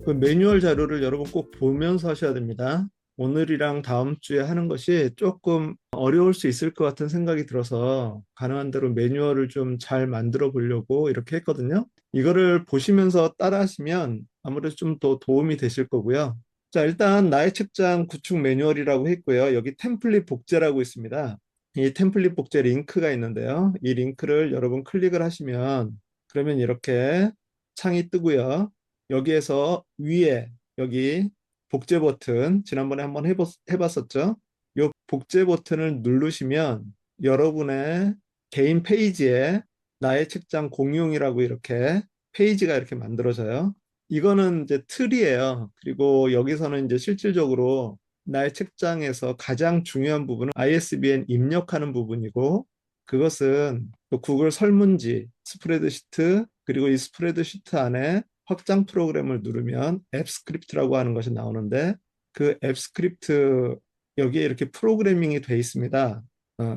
그 매뉴얼 자료를 여러분 꼭 보면서 하셔야 됩니다. 오늘이랑 다음 주에 하는 것이 조금 어려울 수 있을 것 같은 생각이 들어서 가능한 대로 매뉴얼을 좀 잘 만들어 보려고 이렇게 했거든요. 이거를 보시면서 따라 하시면 아무래도 좀 더 도움이 되실 거고요. 자, 일단 나의 책장 구축 매뉴얼이라고 했고요. 여기 템플릿 복제라고 있습니다. 이 템플릿 복제 링크가 있는데요. 이 링크를 여러분 클릭을 하시면 그러면 이렇게 창이 뜨고요. 여기에서 위에 여기 복제 버튼 지난번에 한번 해봤었죠. 이 복제 버튼을 누르시면 여러분의 개인 페이지에 나의 책장 공유이라고 이렇게 페이지가 이렇게 만들어져요. 이거는 이제 틀이에요. 그리고 여기서는 이제 실질적으로 나의 책장에서 가장 중요한 부분은 ISBN 입력하는 부분이고 그것은 또 구글 설문지, 스프레드시트, 그리고 이 스프레드시트 안에 확장 프로그램을 누르면 앱 스크립트라고 하는 것이 나오는데 그 앱 스크립트 여기에 이렇게 프로그래밍이 돼 있습니다.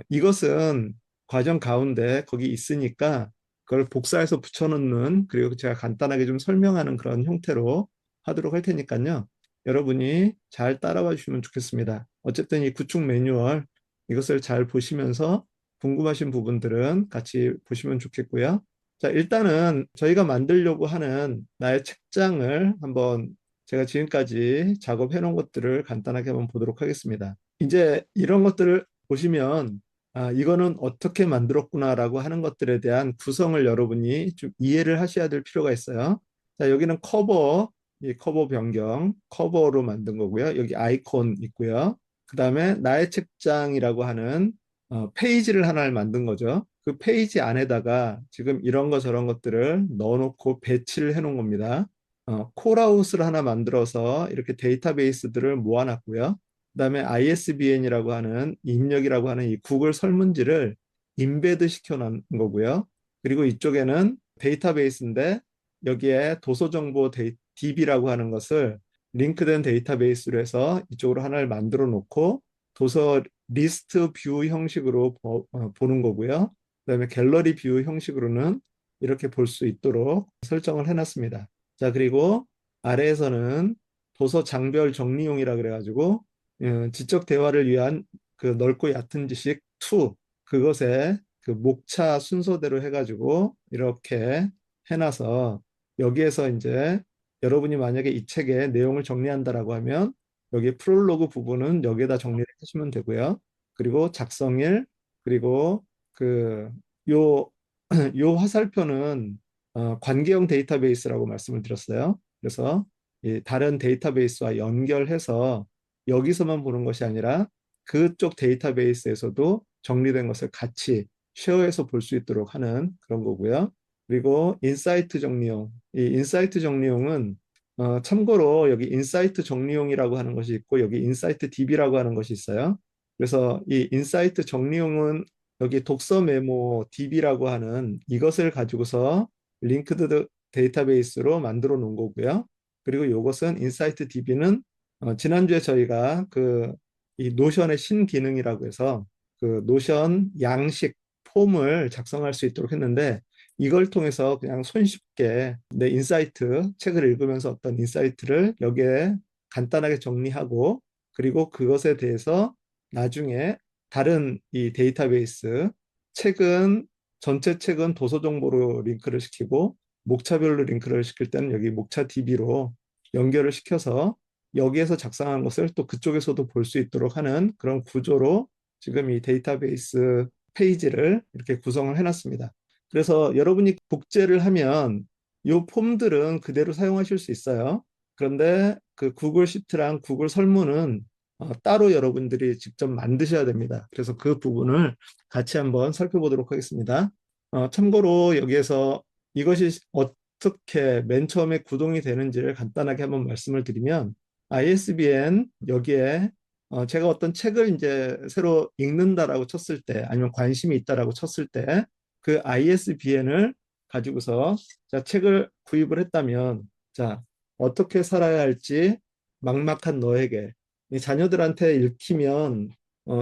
이것은 과정 가운데 거기 있으니까 그걸 복사해서 붙여넣는 그리고 제가 간단하게 좀 설명하는 그런 형태로 하도록 할 테니까요. 여러분이 잘 따라와 주시면 좋겠습니다. 어쨌든 이 구축 매뉴얼 이것을 잘 보시면서 궁금하신 부분들은 같이 보시면 좋겠고요. 자, 일단은 저희가 만들려고 하는 나의 책장을 한번 제가 지금까지 작업해 놓은 것들을 간단하게 한번 보도록 하겠습니다. 이제 이런 것들을 보시면 이거는 어떻게 만들었구나라고 하는 것들에 대한 구성을 여러분이 좀 이해를 하셔야 될 필요가 있어요. 자, 여기는 커버, 이 커버 변경, 커버로 만든 거고요. 여기 아이콘 있고요. 그 다음에 나의 책장이라고 하는 페이지를 하나를 만든 거죠. 그 페이지 안에다가 지금 이런 거 저런 것들을 넣어놓고 배치를 해놓은 겁니다. 콜아웃을 하나 만들어서 이렇게 데이터베이스들을 모아놨고요. 그다음에 ISBN이라고 하는 입력이라고 하는 이 구글 설문지를 임베드 시켜 놓은 거고요. 그리고 이쪽에는 데이터베이스인데 여기에 도서정보 DB라고 하는 것을 링크된 데이터베이스로 해서 이쪽으로 하나를 만들어 놓고 도서 리스트 뷰 형식으로 보는 거고요. 그다음에 갤러리 뷰 형식으로는 이렇게 볼 수 있도록 설정을 해놨습니다. 자, 그리고 아래에서는 도서 장별 정리용이라 그래가지고 지적 대화를 위한 그 넓고 얕은 지식 2 그것에 그 목차 순서대로 해가지고 이렇게 해놔서 여기에서 이제 여러분이 만약에 이 책의 내용을 정리한다라고 하면 여기 프롤로그 부분은 여기에다 정리를 하시면 되고요. 그리고 작성일 그리고 그 요 요 화살표는 관계형 데이터베이스라고 말씀을 드렸어요. 그래서 이 다른 데이터베이스와 연결해서 여기서만 보는 것이 아니라 그쪽 데이터베이스에서도 정리된 것을 같이 쉐어해서 볼 수 있도록 하는 그런 거고요. 그리고 인사이트 정리용. 이 인사이트 정리용은 참고로 여기 인사이트 정리용이라고 하는 것이 있고 여기 인사이트 DB라고 하는 것이 있어요. 그래서 이 인사이트 정리용은 여기 독서 메모 DB라고 하는 이것을 가지고서 링크드 데이터베이스로 만들어 놓은 거고요. 그리고 이것은 인사이트 DB는 지난주에 저희가 그 이 노션의 신기능이라고 해서 그 노션 양식 폼을 작성할 수 있도록 했는데 이걸 통해서 그냥 손쉽게 내 인사이트 책을 읽으면서 어떤 인사이트를 여기에 간단하게 정리하고 그리고 그것에 대해서 나중에 다른 이 데이터베이스 책은 전체 책은 도서 정보로 링크를 시키고 목차별로 링크를 시킬 때는 여기 목차 DB로 연결을 시켜서 여기에서 작성한 것을 또 그쪽에서도 볼 수 있도록 하는 그런 구조로 지금 이 데이터베이스 페이지를 이렇게 구성을 해놨습니다. 그래서 여러분이 복제를 하면 이 폼들은 그대로 사용하실 수 있어요. 그런데 그 구글 시트랑 구글 설문은 따로 여러분들이 직접 만드셔야 됩니다. 그래서 그 부분을 같이 한번 살펴보도록 하겠습니다. 참고로 여기에서 이것이 어떻게 맨 처음에 구동이 되는지를 간단하게 한번 말씀을 드리면 ISBN 여기에 제가 어떤 책을 이제 새로 읽는다라고 쳤을 때 아니면 관심이 있다라고 쳤을 때 그 ISBN을 가지고서 자, 책을 구입을 했다면 자, 어떻게 살아야 할지 막막한 너에게 이 자녀들한테 읽히면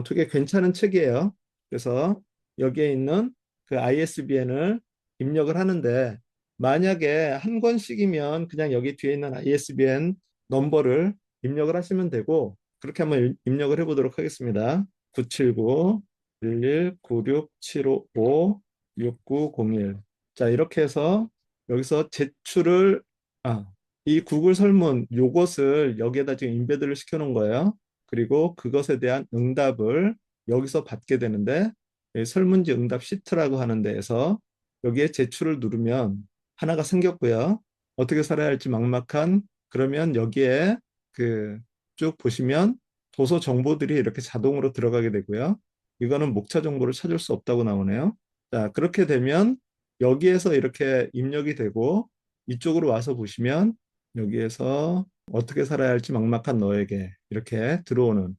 되게 괜찮은 책이에요. 그래서 여기에 있는 그 ISBN을 입력을 하는데 만약에 한 권씩이면 그냥 여기 뒤에 있는 ISBN 넘버를 입력을 하시면 되고, 그렇게 한번 입력을 해보도록 하겠습니다. 979-1196-755-6901. 자, 이렇게 해서 여기서 제출을, 아, 이 구글 설문 요것을 여기에다 지금 인베드를 시켜 놓은 거예요. 그리고 그것에 대한 응답을 여기서 받게 되는데, 이 설문지 응답 시트라고 하는 데에서 여기에 제출을 누르면 하나가 생겼고요. 어떻게 살아야 할지 막막한, 그러면 여기에 그 쭉 보시면 도서 정보들이 이렇게 자동으로 들어가게 되고요. 이거는 목차 정보를 찾을 수 없다고 나오네요. 자, 그렇게 되면 여기에서 이렇게 입력이 되고, 이쪽으로 와서 보시면 여기에서 어떻게 살아야 할지 막막한 너에게 이렇게 들어오는,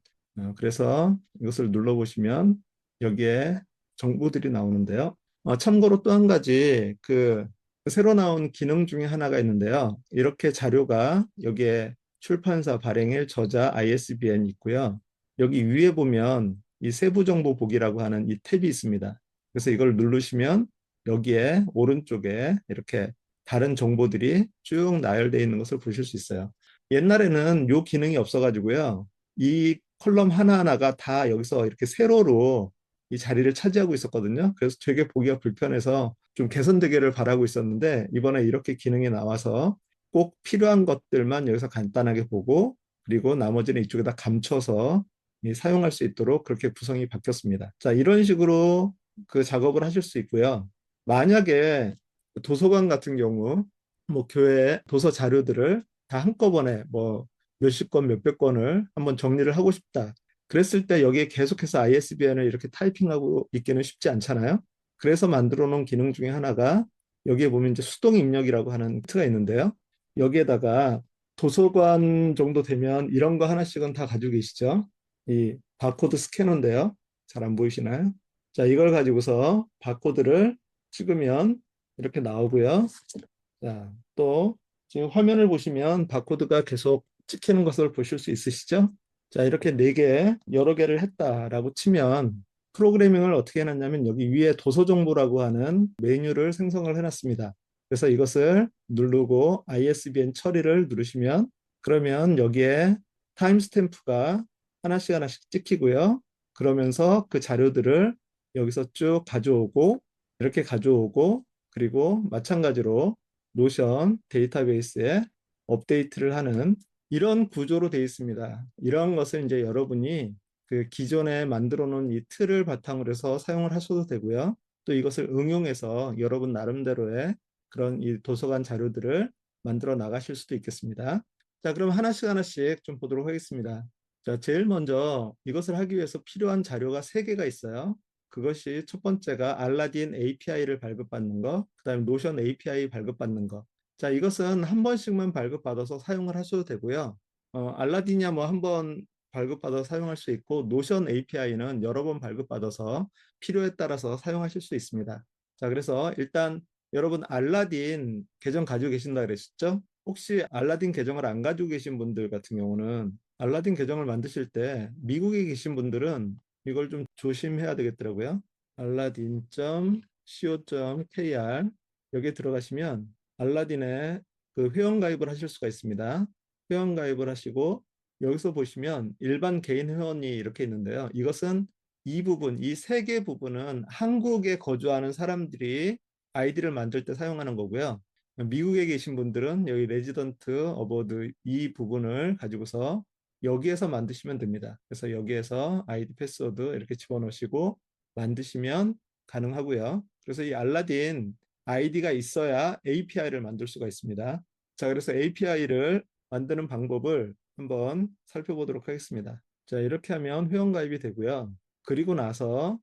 그래서 이것을 눌러보시면 여기에 정보들이 나오는데요. 참고로 또 한 가지 새로 나온 기능 중에 하나가 있는데요. 이렇게 자료가 여기에 출판사, 발행일, 저자, ISBN 있고요. 여기 위에 보면 이 세부 정보 보기라고 하는 이 탭이 있습니다. 그래서 이걸 누르시면 여기에 오른쪽에 이렇게 다른 정보들이 쭉 나열되어 있는 것을 보실 수 있어요. 옛날에는 이 기능이 없어가지고요. 이 컬럼 하나하나가 다 여기서 이렇게 세로로 이 자리를 차지하고 있었거든요. 그래서 되게 보기가 불편해서 좀 개선되기를 바라고 있었는데, 이번에 이렇게 기능이 나와서 꼭 필요한 것들만 여기서 간단하게 보고, 그리고 나머지는 이쪽에다 감춰서 사용할 수 있도록 그렇게 구성이 바뀌었습니다. 자, 이런 식으로 그 작업을 하실 수 있고요. 만약에 도서관 같은 경우 뭐 교회 도서 자료들을 다 한꺼번에 뭐 몇십 권, 몇백 권을 한번 정리를 하고 싶다. 그랬을 때 여기에 계속해서 ISBN을 이렇게 타이핑하고 있기는 쉽지 않잖아요. 그래서 만들어 놓은 기능 중에 하나가 여기에 보면 이제 수동 입력이라고 하는 트가 있는데요. 여기에다가 도서관 정도 되면 이런 거 하나씩은 다 가지고 계시죠? 이 바코드 스캐너인데요. 잘 안 보이시나요? 자, 이걸 가지고서 바코드를 찍으면 이렇게 나오고요. 자, 또 지금 화면을 보시면 바코드가 계속 찍히는 것을 보실 수 있으시죠? 자, 이렇게 네 개, 여러 개를 했다라고 치면 프로그래밍을 어떻게 해놨냐면 여기 위에 도서 정보라고 하는 메뉴를 생성을 해놨습니다. 그래서 이것을 누르고 ISBN 처리를 누르시면, 그러면 여기에 타임스탬프가 하나씩 하나씩 찍히고요. 그러면서 그 자료들을 여기서 쭉 가져오고, 이렇게 가져오고, 그리고 마찬가지로 노션 데이터베이스에 업데이트를 하는 이런 구조로 되어 있습니다. 이런 것을 이제 여러분이 그 기존에 만들어 놓은 이 틀을 바탕으로 해서 사용을 하셔도 되고요. 또 이것을 응용해서 여러분 나름대로의 그런 이 도서관 자료들을 만들어 나가실 수도 있겠습니다. 자, 그럼 하나씩 하나씩 좀 보도록 하겠습니다. 자, 제일 먼저 이것을 하기 위해서 필요한 자료가 세 개가 있어요. 그것이 첫 번째가 알라딘 API를 발급받는 거, 그다음에 노션 API 발급받는 거. 자, 이것은 한 번씩만 발급받아서 사용을 하셔도 되고요. 알라딘이야 뭐 한 번 발급받아서 사용할 수 있고, 노션 API는 여러 번 발급받아서 필요에 따라서 사용하실 수 있습니다. 자, 그래서 일단 여러분 알라딘 계정 가지고 계신다 그러셨죠? 혹시 알라딘 계정을 안 가지고 계신 분들 같은 경우는 알라딘 계정을 만드실 때 미국에 계신 분들은 이걸 좀 조심해야 되겠더라고요. 알라딘.co.kr 여기에 들어가시면 알라딘에 그 회원 가입을 하실 수가 있습니다. 회원 가입을 하시고 여기서 보시면 일반 개인 회원이 이렇게 있는데요. 이것은 이 부분, 이 세 개 부분은 한국에 거주하는 사람들이 아이디를 만들 때 사용하는 거고요. 미국에 계신 분들은 여기 레지던트 어버드 이 부분을 가지고서 여기에서 만드시면 됩니다. 그래서 여기에서 아이디 패스워드 이렇게 집어넣으시고 만드시면 가능하고요. 그래서 이 알라딘 아이디가 있어야 API를 만들 수가 있습니다. 자, 그래서 API를 만드는 방법을 한번 살펴보도록 하겠습니다. 자, 이렇게 하면 회원가입이 되고요. 그리고 나서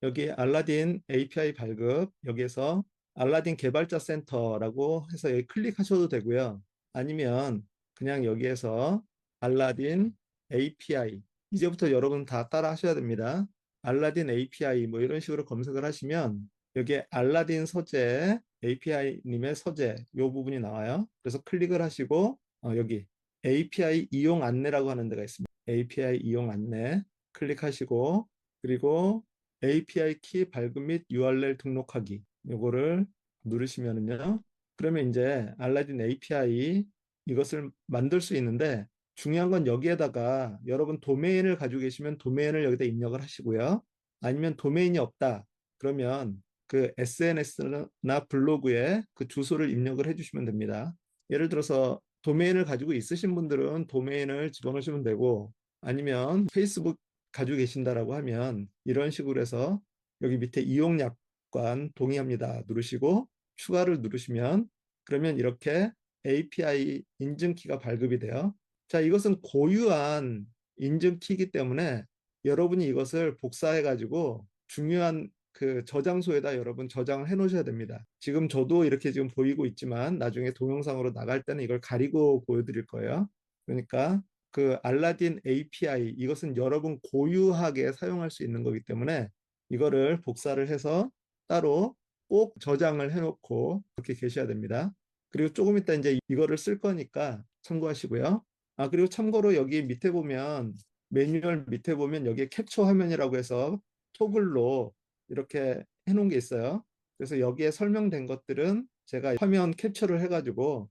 여기 알라딘 API 발급, 여기에서 알라딘 개발자 센터라고 해서 여기 클릭하셔도 되고요. 아니면 그냥 여기에서 알라딘 API, 이제부터 여러분 다 따라 하셔야 됩니다. 알라딘 API 뭐 이런 식으로 검색을 하시면 여기에 알라딘 서재, API님의 서재 이 부분이 나와요. 그래서 클릭을 하시고 여기 API 이용 안내라고 하는 데가 있습니다. API 이용 안내 클릭하시고, 그리고 API 키 발급 및 URL 등록하기 요거를 누르시면은요. 그러면 이제 알라딘 API 이것을 만들 수 있는데 중요한 건 여기에다가 여러분 도메인을 가지고 계시면 도메인을 여기다 입력을 하시고요. 아니면 도메인이 없다. 그러면 그 SNS나 블로그에 그 주소를 입력을 해주시면 됩니다. 예를 들어서 도메인을 가지고 있으신 분들은 도메인을 집어넣으시면 되고 아니면 페이스북 가지고 계신다라고 하면 이런 식으로 해서 여기 밑에 이용 약관 동의합니다 누르시고 추가를 누르시면 그러면 이렇게 API 인증키가 발급이 돼요. 자, 이것은 고유한 인증키이기 때문에 여러분이 이것을 복사해 가지고 중요한 그 저장소에다 여러분 저장을 해 놓으셔야 됩니다. 지금 저도 이렇게 지금 보이고 있지만 나중에 동영상으로 나갈 때는 이걸 가리고 보여드릴 거예요. 그러니까 그 알라딘 API 이것은 여러분 고유하게 사용할 수 있는 거기 때문에 이거를 복사를 해서 따로 꼭 저장을 해놓고 그렇게 계셔야 됩니다. 그리고 조금 이따 이제 이거를 쓸 거니까 참고하시고요. 아, 그리고 참고로 여기 밑에 보면 매뉴얼 밑에 보면 여기에 캡처 화면이라고 해서 토글로 이렇게 해놓은 게 있어요. 그래서 여기에 설명된 것들은 제가 화면 캡처를 해가지고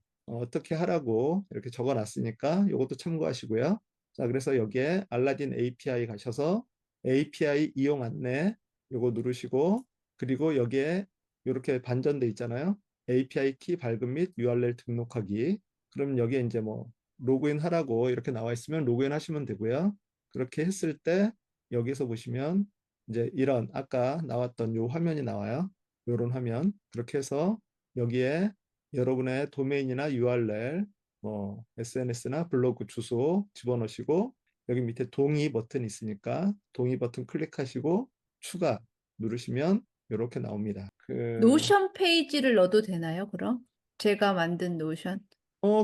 떻게 하라고 이렇게 적어 놨으니까 이것도 참고하시고요. 자, 그래서 여기에 알라딘 API 가셔서 API 이용 안내 요거 누르시고 그리고 여기에 이렇게 반전돼 있잖아요. API 키 발급 및 URL 등록하기. 그럼 여기에 이제 뭐 로그인 하라고 이렇게 나와 있으면 로그인 하시면 되고요. 그렇게 했을 때 여기서 보시면 이제 이런 아까 나왔던 요 화면이 나와요. 요런 화면. 그렇게 해서 여기에 여러분의 도메인이나 URL, 뭐 SNS나 블로그 주소 집어넣으시고 여기 밑에 동의 버튼 있으니까 동의 버튼 클릭하시고 추가 누르시면 이렇게 나옵니다. 노션 페이지를 넣어도 되나요, 그럼? 제가 만든 노션.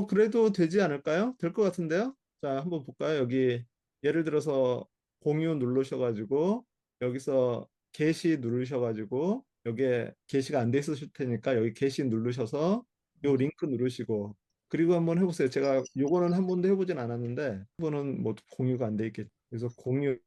그래도 되지 않을까요? 될 것 같은데요? 자, 한번 볼까요? 여기 예를 들어서 공유 누르셔가지고 여기서 게시 누르셔가지고 여기에 게시가 안 돼 있으실 테니까 여기 게시 누르셔서 요 링크 누르시고 그리고 한번 해보세요. 제가 요거는 한 번도 해보진 않았는데 이거는 뭐 공유가 안 돼 있겠죠. 그래서 공유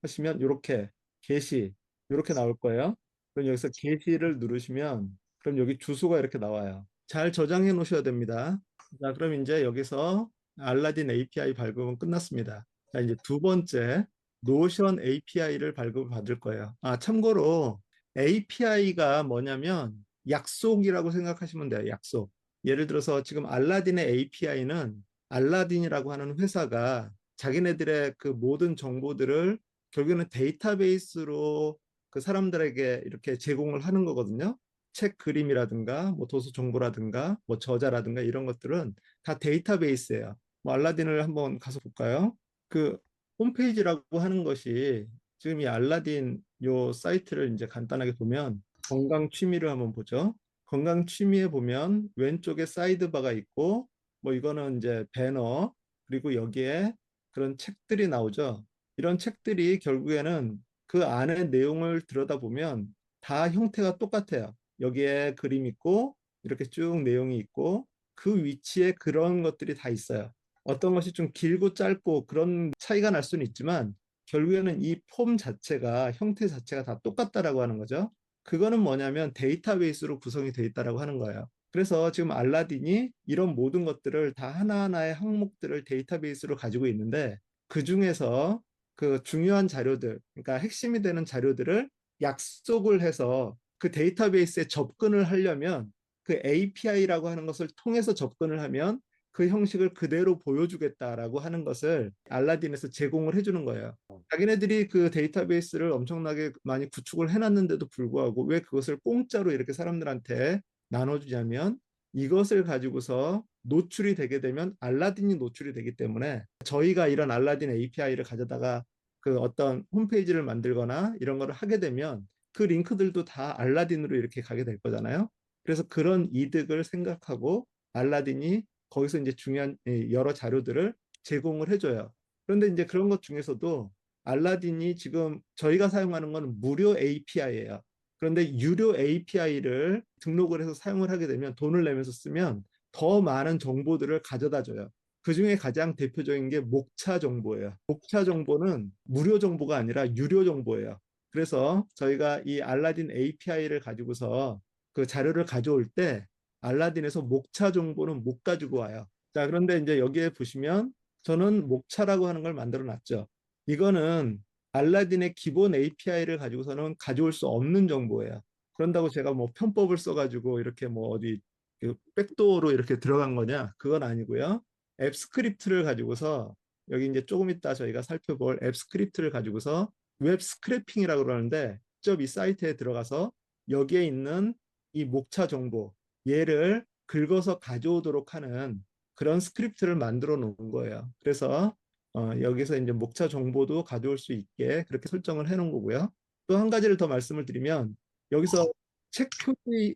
하시면 이렇게 게시 이렇게 나올 거예요. 그럼 여기서 게시를 누르시면 그럼 여기 주소가 이렇게 나와요. 잘 저장해 놓으셔야 됩니다. 자, 그럼 이제 여기서 알라딘 API 발급은 끝났습니다. 자, 이제 두 번째, 노션 API를 발급을 받을 거예요. 아, 참고로 API가 뭐냐면 약속이라고 생각하시면 돼요. 약속. 예를 들어서 지금 알라딘의 API는 알라딘이라고 하는 회사가 자기네들의 그 모든 정보들을 결국에는 데이터베이스로 그 사람들에게 이렇게 제공을 하는 거거든요. 책 그림이라든가 뭐 도서 정보라든가 뭐 저자라든가 이런 것들은 다 데이터베이스예요. 뭐 알라딘을 한번 가서 볼까요? 그 홈페이지라고 하는 것이 지금 이 알라딘 요 사이트를 이제 간단하게 보면 건강 취미를 한번 보죠. 건강 취미에 보면 왼쪽에 사이드바가 있고 뭐 이거는 이제 배너 그리고 여기에 그런 책들이 나오죠. 이런 책들이 결국에는 그 안의 내용을 들여다보면 다 형태가 똑같아요. 여기에 그림 있고 이렇게 쭉 내용이 있고 그 위치에 그런 것들이 다 있어요. 어떤 것이 좀 길고 짧고 그런 차이가 날 수는 있지만 결국에는 이 폼 자체가 형태 자체가 다 똑같다라고 하는 거죠. 그거는 뭐냐면 데이터베이스로 구성이 되어 있다라고 하는 거예요. 그래서 지금 알라딘이 이런 모든 것들을 다 하나하나의 항목들을 데이터베이스로 가지고 있는데 그 중에서 그 중요한 자료들, 그러니까 핵심이 되는 자료들을 약속을 해서 그 데이터베이스에 접근을 하려면 그 API라고 하는 것을 통해서 접근을 하면 그 형식을 그대로 보여주겠다라고 하는 것을 알라딘에서 제공을 해주는 거예요. 자기네들이 그 데이터베이스를 엄청나게 많이 구축을 해놨는데도 불구하고 왜 그것을 공짜로 이렇게 사람들한테 나눠주냐면 이것을 가지고서 노출이 되게 되면 알라딘이 노출이 되기 때문에 저희가 이런 알라딘 API를 가져다가 그 어떤 홈페이지를 만들거나 이런 거를 하게 되면 그 링크들도 다 알라딘으로 이렇게 가게 될 거잖아요. 그래서 그런 이득을 생각하고 알라딘이 거기서 이제 중요한 여러 자료들을 제공을 해줘요. 그런데 이제 그런 것 중에서도 알라딘이 지금 저희가 사용하는 건 무료 API예요. 그런데 유료 API를 등록을 해서 사용을 하게 되면 돈을 내면서 쓰면 더 많은 정보들을 가져다 줘요. 그 중에 가장 대표적인 게 목차 정보예요. 목차 정보는 무료 정보가 아니라 유료 정보예요. 그래서 저희가 이 알라딘 API를 가지고서 그 자료를 가져올 때 알라딘에서 목차 정보는 못 가지고 와요. 자, 그런데 이제 여기에 보시면 저는 목차라고 하는 걸 만들어 놨죠. 이거는 알라딘의 기본 API를 가지고서는 가져올 수 없는 정보예요. 그런다고 제가 뭐 편법을 써가지고 이렇게 뭐 어디 그 백도어로 이렇게 들어간 거냐? 그건 아니고요. 앱 스크립트를 가지고서 여기 이제 조금 이따 저희가 살펴볼 앱 스크립트를 가지고서 웹 스크래핑이라고 그러는데 직접 이 사이트에 들어가서 여기에 있는 이 목차 정보 얘를 긁어서 가져오도록 하는 그런 스크립트를 만들어 놓은 거예요. 그래서 여기서 이제 목차 정보도 가져올 수 있게 그렇게 설정을 해 놓은 거고요. 또 한 가지를 더 말씀을 드리면 여기서 책 표지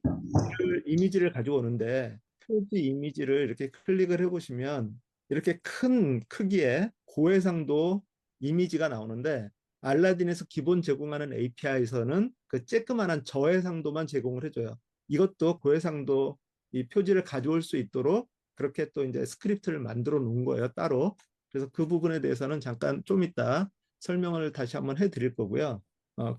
이미지를 가지고 오는데 표지 이미지를 이렇게 클릭을 해보시면 이렇게 큰 크기의 고해상도 이미지가 나오는데 알라딘에서 기본 제공하는 API에서는 그 쬐끄만한 저해상도만 제공을 해줘요. 이것도 고해상도 이 표지를 가져올 수 있도록 그렇게 또 이제 스크립트를 만들어 놓은 거예요, 따로. 그래서 그 부분에 대해서는 잠깐 좀 이따 설명을 다시 한번 해드릴 거고요.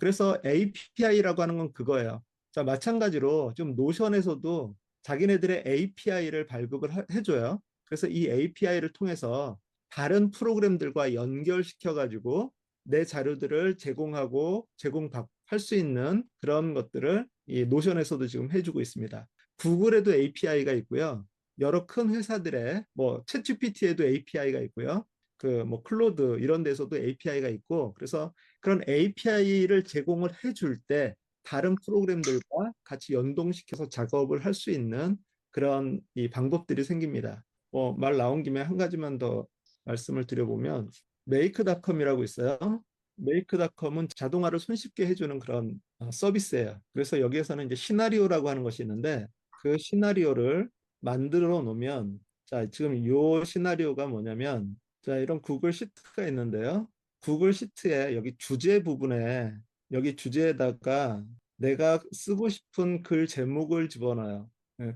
그래서 API라고 하는 건 그거예요. 자, 마찬가지로 좀 노션에서도 자기네들의 API를 발급을 해줘요. 그래서 이 API를 통해서 다른 프로그램들과 연결시켜가지고 내 자료들을 제공하고 제공할 수 있는 그런 것들을 이 노션에서도 지금 해주고 있습니다. 구글에도 API가 있고요. 여러 큰 회사들의 뭐 챗GPT에도 API가 있고요. 그 뭐 클로드 이런 데서도 API가 있고 그래서 그런 API를 제공을 해줄 때 다른 프로그램들과 같이 연동시켜서 작업을 할 수 있는 그런 이 방법들이 생깁니다. 말 나온 김에 한 가지만 더 말씀을 드려보면 메이크닷컴이라고 있어요. 메이크닷컴은 자동화를 손쉽게 해주는 그런 서비스예요. 그래서 여기에서는 이제 시나리오라고 하는 것이 있는데 그 시나리오를 만들어 놓으면 자, 지금 이 시나리오가 뭐냐면 자, 이런 구글 시트가 있는데요. 구글 시트에 여기 주제 부분에 여기 주제에다가 내가 쓰고 싶은 글 제목을 집어넣어요.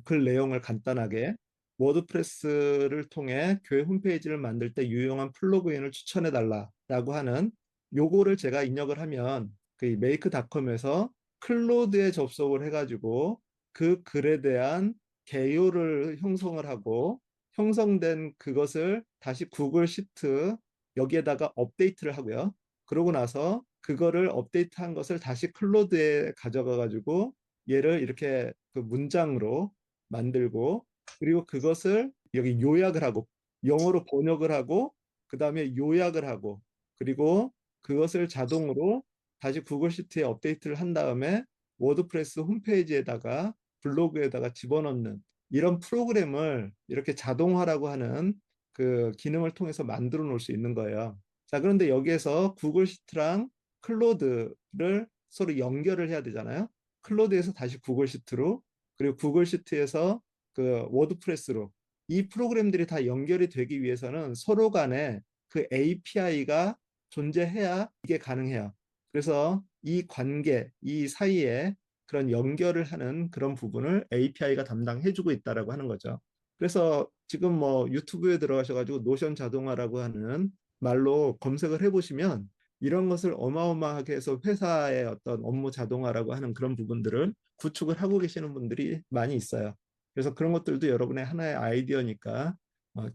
글 내용을 간단하게. 워드프레스를 통해 교회 홈페이지를 만들 때 유용한 플러그인을 추천해 달라라고 하는 요거를 제가 입력을 하면 그 메이크닷컴에서 클로드에 접속을 해가지고 그 글에 대한 개요를 형성을 하고 형성된 그것을 다시 구글 시트 여기에다가 업데이트를 하고요. 그러고 나서 그거를 업데이트한 것을 다시 클로드에 가져가 가지고 얘를 이렇게 그 문장으로 만들고 그리고 그것을 여기 요약을 하고 영어로 번역을 하고 그다음에 요약을 하고 그리고 그것을 자동으로 다시 구글 시트에 업데이트를 한 다음에 워드프레스 홈페이지에다가 블로그에다가 집어넣는 이런 프로그램을 이렇게 자동화라고 하는 그 기능을 통해서 만들어 놓을 수 있는 거예요. 자, 그런데 여기에서 구글 시트랑 클로드를 서로 연결을 해야 되잖아요. 클로드에서 다시 구글 시트로 그리고 구글 시트에서 그 워드프레스로 이 프로그램들이 다 연결이 되기 위해서는 서로 간에 그 API가 존재해야 이게 가능해요. 그래서 이 관계, 이 사이에 그런 연결을 하는 그런 부분을 API가 담당해주고 있다라고 하는 거죠. 그래서 지금 뭐 유튜브에 들어가셔가지고 노션 자동화라고 하는 말로 검색을 해보시면 이런 것을 어마어마하게 해서 회사의 어떤 업무 자동화라고 하는 그런 부분들을 구축을 하고 계시는 분들이 많이 있어요. 그래서 그런 것들도 여러분의 하나의 아이디어니까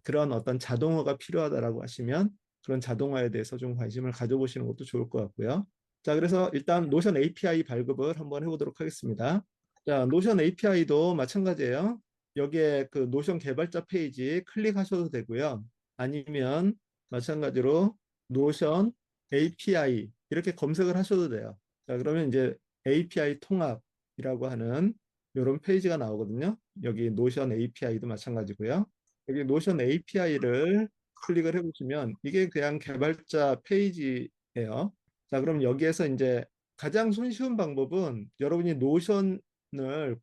그런 어떤 자동화가 필요하다라고 하시면 그런 자동화에 대해서 좀 관심을 가져보시는 것도 좋을 것 같고요. 자, 그래서 일단 노션 API 발급을 한번 해보도록 하겠습니다. 자, 노션 API도 마찬가지예요. 여기에 그 노션 개발자 페이지 클릭하셔도 되고요. 아니면 마찬가지로 노션 API 이렇게 검색을 하셔도 돼요. 자, 그러면 이제 API 통합이라고 하는 이런 페이지가 나오거든요. 여기 노션 API도 마찬가지고요. 여기 노션 API를 클릭을 해보시면 이게 그냥 개발자 페이지예요. 자, 그럼 여기에서 이제 가장 손쉬운 방법은 여러분이 노션을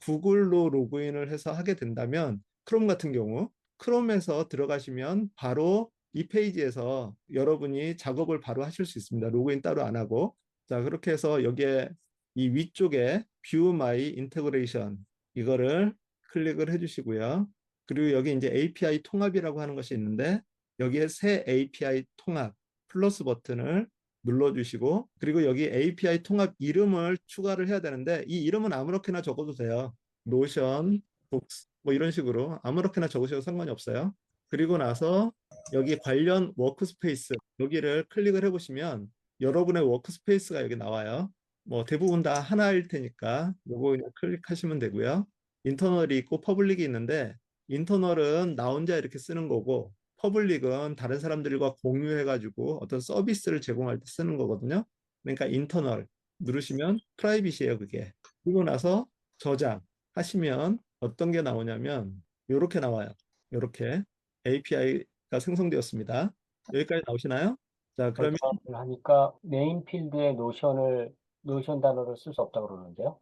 구글로 로그인을 해서 하게 된다면 크롬 같은 경우 크롬에서 들어가시면 바로 이 페이지에서 여러분이 작업을 바로 하실 수 있습니다. 로그인 따로 안 하고. 자, 그렇게 해서 여기에 이 위쪽에 View My Integration 이거를 클릭을 해주시고요. 그리고 여기 이제 API 통합이라고 하는 것이 있는데 여기에 새 API 통합 플러스 버튼을 눌러주시고 그리고 여기 API 통합 이름을 추가를 해야 되는데 이 이름은 아무렇게나 적어도 돼요. 노션, 복스, 뭐 이런 식으로 아무렇게나 적으셔도 상관이 없어요. 그리고 나서 여기 관련 워크스페이스 여기를 클릭을 해보시면 여러분의 워크스페이스가 여기 나와요. 뭐 대부분 다 하나일 테니까 요거 그냥 클릭하시면 되고요. 인터널이 있고 퍼블릭이 있는데 인터널은 나 혼자 이렇게 쓰는 거고 퍼블릭은 다른 사람들과 공유해가지고 어떤 서비스를 제공할 때 쓰는 거거든요. 그러니까 인터널 누르시면 프라이빗이에요, 그게. 그리고 나서 저장 하시면 어떤 게 나오냐면 이렇게 나와요. 이렇게 API가 생성되었습니다. 여기까지 나오시나요? 자, 그러면 저장을 하니까 네임 필드에 노션 단어를 쓸 수 없다고 그러는데요.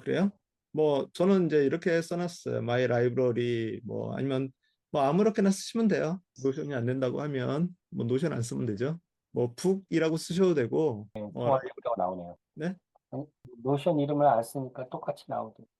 그래요? 뭐 저는 이제 이렇게 써놨어요. 마이 라이브러리 뭐 아니면 뭐 아무렇게나 쓰시면 돼요. 노션이 안 된다고 하면 뭐 노션 안 쓰면 되죠. 뭐 북이라고 쓰셔도 되고 네, 통화해보다가 나오네요. 네? 아니, 노션 이름을 안 쓰니까 똑같이 네,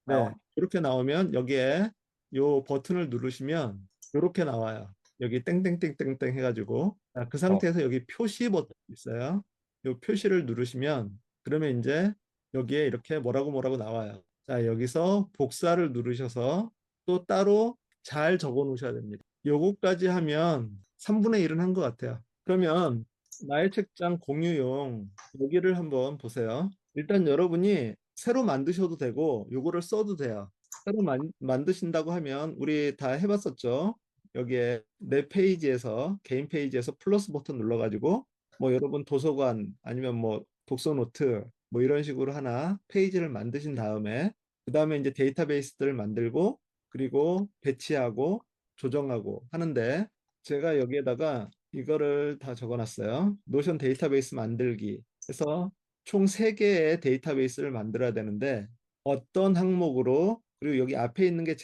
나오네. 이렇게 나오면 여기에 요 버튼을 누르시면 이렇게 나와요. 여기 땡땡땡땡땡 해가지고 그 네. 상태에서 여기 표시 버튼 있어요. 요 표시를 누르시면 그러면 이제 여기에 이렇게 뭐라고 뭐라고 나와요. 자, 여기서 복사를 누르셔서 또 따로 잘 적어 놓으셔야 됩니다. 요거까지 하면 3분의 1은 한 것 같아요. 그러면 나의 책장 공유용 여기를 한번 보세요. 일단 여러분이 새로 만드셔도 되고 요거를 써도 돼요. 새로 만드신다고 하면 우리 다 해봤었죠. 여기에 내 페이지에서 개인 페이지에서 플러스 버튼 눌러가지고 뭐 여러분 도서관 아니면 뭐 독서 노트 뭐 이런 식으로 하나 페이지를 만드신 다음에 그 다음에 이제 데이터베이스들을 만들고 그리고 배치하고 조정하고 하는데 제가 여기에다가 이거를 다 적어놨어요. 노션 데이터베이스 만들기 해서 총 3개의 데이터베이스를 만들어야 되는데 어떤 항목으로 그리고 여기 앞에 있는 게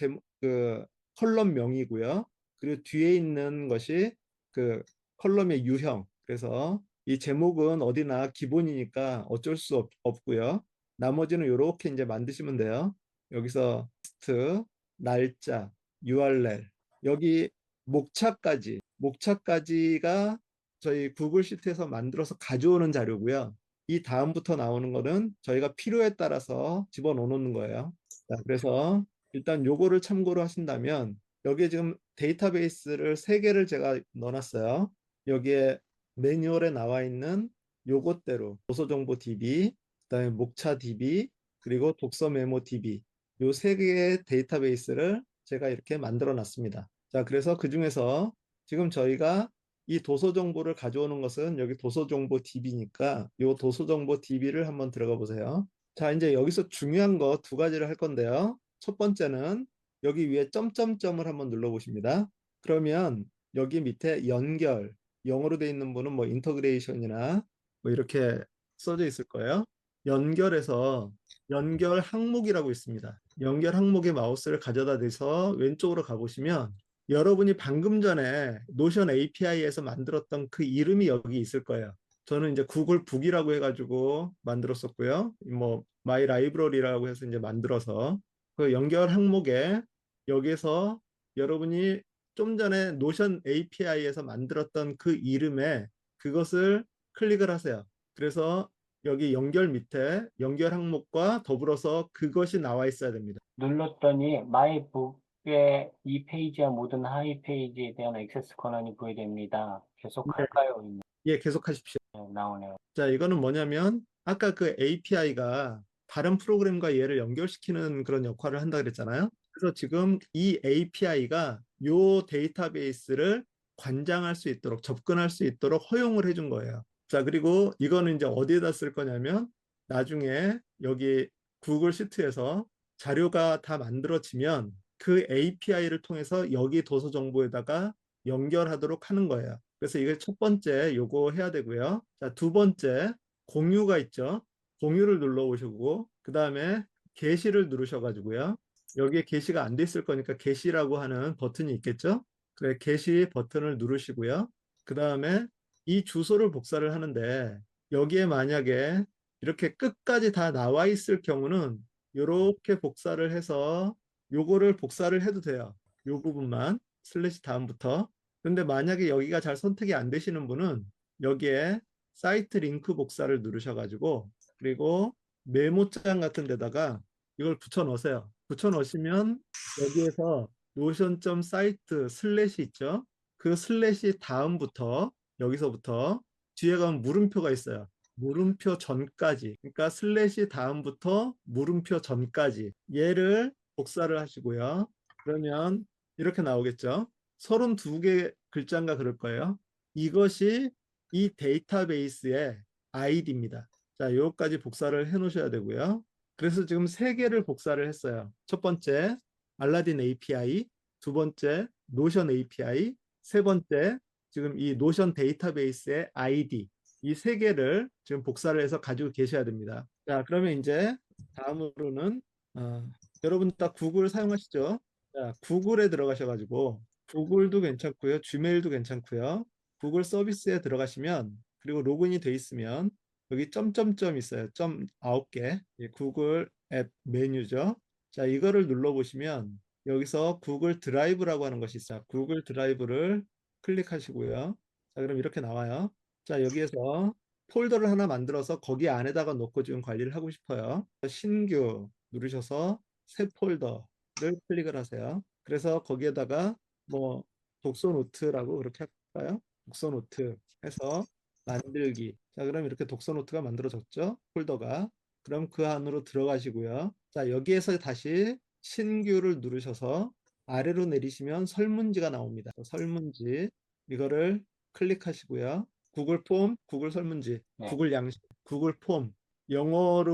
그 컬럼명이고요. 그리고 뒤에 있는 것이 그 컬럼의 유형. 그래서 이 제목은 어디나 기본이니까 어쩔 수 없고요. 나머지는 이렇게 이제 만드시면 돼요. 여기서 텍스트, 날짜, URL, 여기 목차까지가 저희 구글 시트에서 만들어서 가져오는 자료고요. 이 다음부터 나오는 거는 저희가 필요에 따라서 집어넣는 거예요. 자, 그래서 일단 요거를 참고로 하신다면 여기에 지금 데이터베이스를 3개를 제가 넣어놨어요. 여기에 매뉴얼에 나와 있는 요것대로 도서정보 DB, 그다음에 목차 DB, 그리고 독서 메모 DB 요 3개의 데이터베이스를 제가 이렇게 만들어 놨습니다. 자, 그래서 그 중에서 지금 저희가 이 도서 정보를 가져오는 것은 여기 도서 정보 DB니까 이 도서 정보 DB를 한번 들어가 보세요. 자, 이제 여기서 중요한 거 2가지를 할 건데요. 첫 번째는 여기 위에 점점점을 한번 눌러 보십니다. 그러면 여기 밑에 연결, 영어로 되어 있는 분은 뭐 인터그레이션이나 뭐 이렇게 써져 있을 거예요. 연결해서 연결 항목이라고 있습니다. 연결 항목에 마우스를 가져다 대서 왼쪽으로 가보시면 여러분이 방금 전에 노션 API에서 만들었던 그 이름이 여기 있을 거예요. 저는 이제 구글 북이라고 해가지고 만들었었고요. 뭐 마이 라이브러리라고 해서 이제 만들어서 그 연결 항목에 여기서 여러분이 좀 전에 노션 API에서 만들었던 그 이름에 그것을 클릭을 하세요. 그래서 여기 연결 밑에 연결 항목과 더불어서 그것이 나와 있어야 됩니다. 눌렀더니 마이북의 이 페이지와 모든 하위 페이지에 대한 액세스 권한이 부여됩니다. 네, 계속할까요? 예, 계속하십시오. 나오네요. 자, 이거는 뭐냐면 아까 그 API가 다른 프로그램과 얘를 연결시키는 그런 역할을 한다 그랬잖아요. 그래서 지금 이 API가 요 데이터베이스를 관장할 수 있도록 접근할 수 있도록 허용을 해준 거예요. 자, 그리고 이거는 이제 어디에다 쓸 거냐면 나중에 여기 구글 시트에서 자료가 다 만들어지면 그 API를 통해서 여기 도서 정보에다가 연결하도록 하는 거예요. 그래서 이게 첫 번째 요거 해야 되고요. 자, 2번째 공유가 있죠. 공유를 눌러 오시고 그 다음에 게시를 누르셔가지고요. 여기에 게시가 안 돼 있을 거니까 게시라고 하는 버튼이 있겠죠. 그래, 게시 버튼을 누르시고요. 그 다음에 이 주소를 복사를 하는데 여기에 만약에 이렇게 끝까지 다 나와 있을 경우는 이렇게 복사를 해서 요거를 복사를 해도 돼요. 요 부분만 슬래시 다음부터. 근데 만약에 여기가 잘 선택이 안 되시는 분은 여기에 사이트 링크 복사를 누르셔가지고 그리고 메모장 같은 데다가 이걸 붙여 넣으세요. 붙여넣으시면 여기에서 노션.site 슬래시 있죠? 그 슬래시 다음부터 여기서부터 뒤에 가면 물음표가 있어요. 물음표 전까지. 그러니까 슬래시 다음부터 물음표 전까지. 얘를 복사를 하시고요. 그러면 이렇게 나오겠죠? 32개 글자인가 그럴 거예요. 이것이 이 데이터베이스의 아이디입니다. 자, 요까지 복사를 해 놓으셔야 되고요. 그래서 지금 세 개를 복사를 했어요. 첫 번째, 알라딘 API, 두 번째, 노션 API, 세 번째, 지금 이 노션 데이터베이스의 아이디, 이 세 개를 지금 복사를 해서 가지고 계셔야 됩니다. 자, 그러면 이제 다음으로는 여러분 다 구글 사용하시죠? 자, 구글에 들어가셔가지고 구글도 괜찮고요, 지메일도 괜찮고요. 구글 서비스에 들어가시면 그리고 로그인이 돼 있으면 여기 점점점 있어요. 점 9개. 구글 앱 메뉴죠. 자, 이거를 눌러보시면 여기서 구글 드라이브라고 하는 것이 있어요. 구글 드라이브를 클릭하시고요. 자, 그럼 이렇게 나와요. 자, 여기에서 폴더를 하나 만들어서 거기 안에다가 놓고 지금 관리를 하고 싶어요. 신규 누르셔서 새 폴더를 클릭을 하세요. 그래서 거기에다가 뭐 독서 노트라고 그렇게 할까요? 독서 노트 해서 만들기. 자, 그럼 이렇게 독서 노트가 만들어졌죠? 폴더가. 그럼 그 안으로 들어가시고요. 자, 여기에서 다시 신규를 누르셔서 아래로 내리시면 설문지가 나옵니다. 설문지. 이거를 클릭하시고요. 구글 폼, 구글 설문지, 네. 구글 양식, 구글 폼. 영어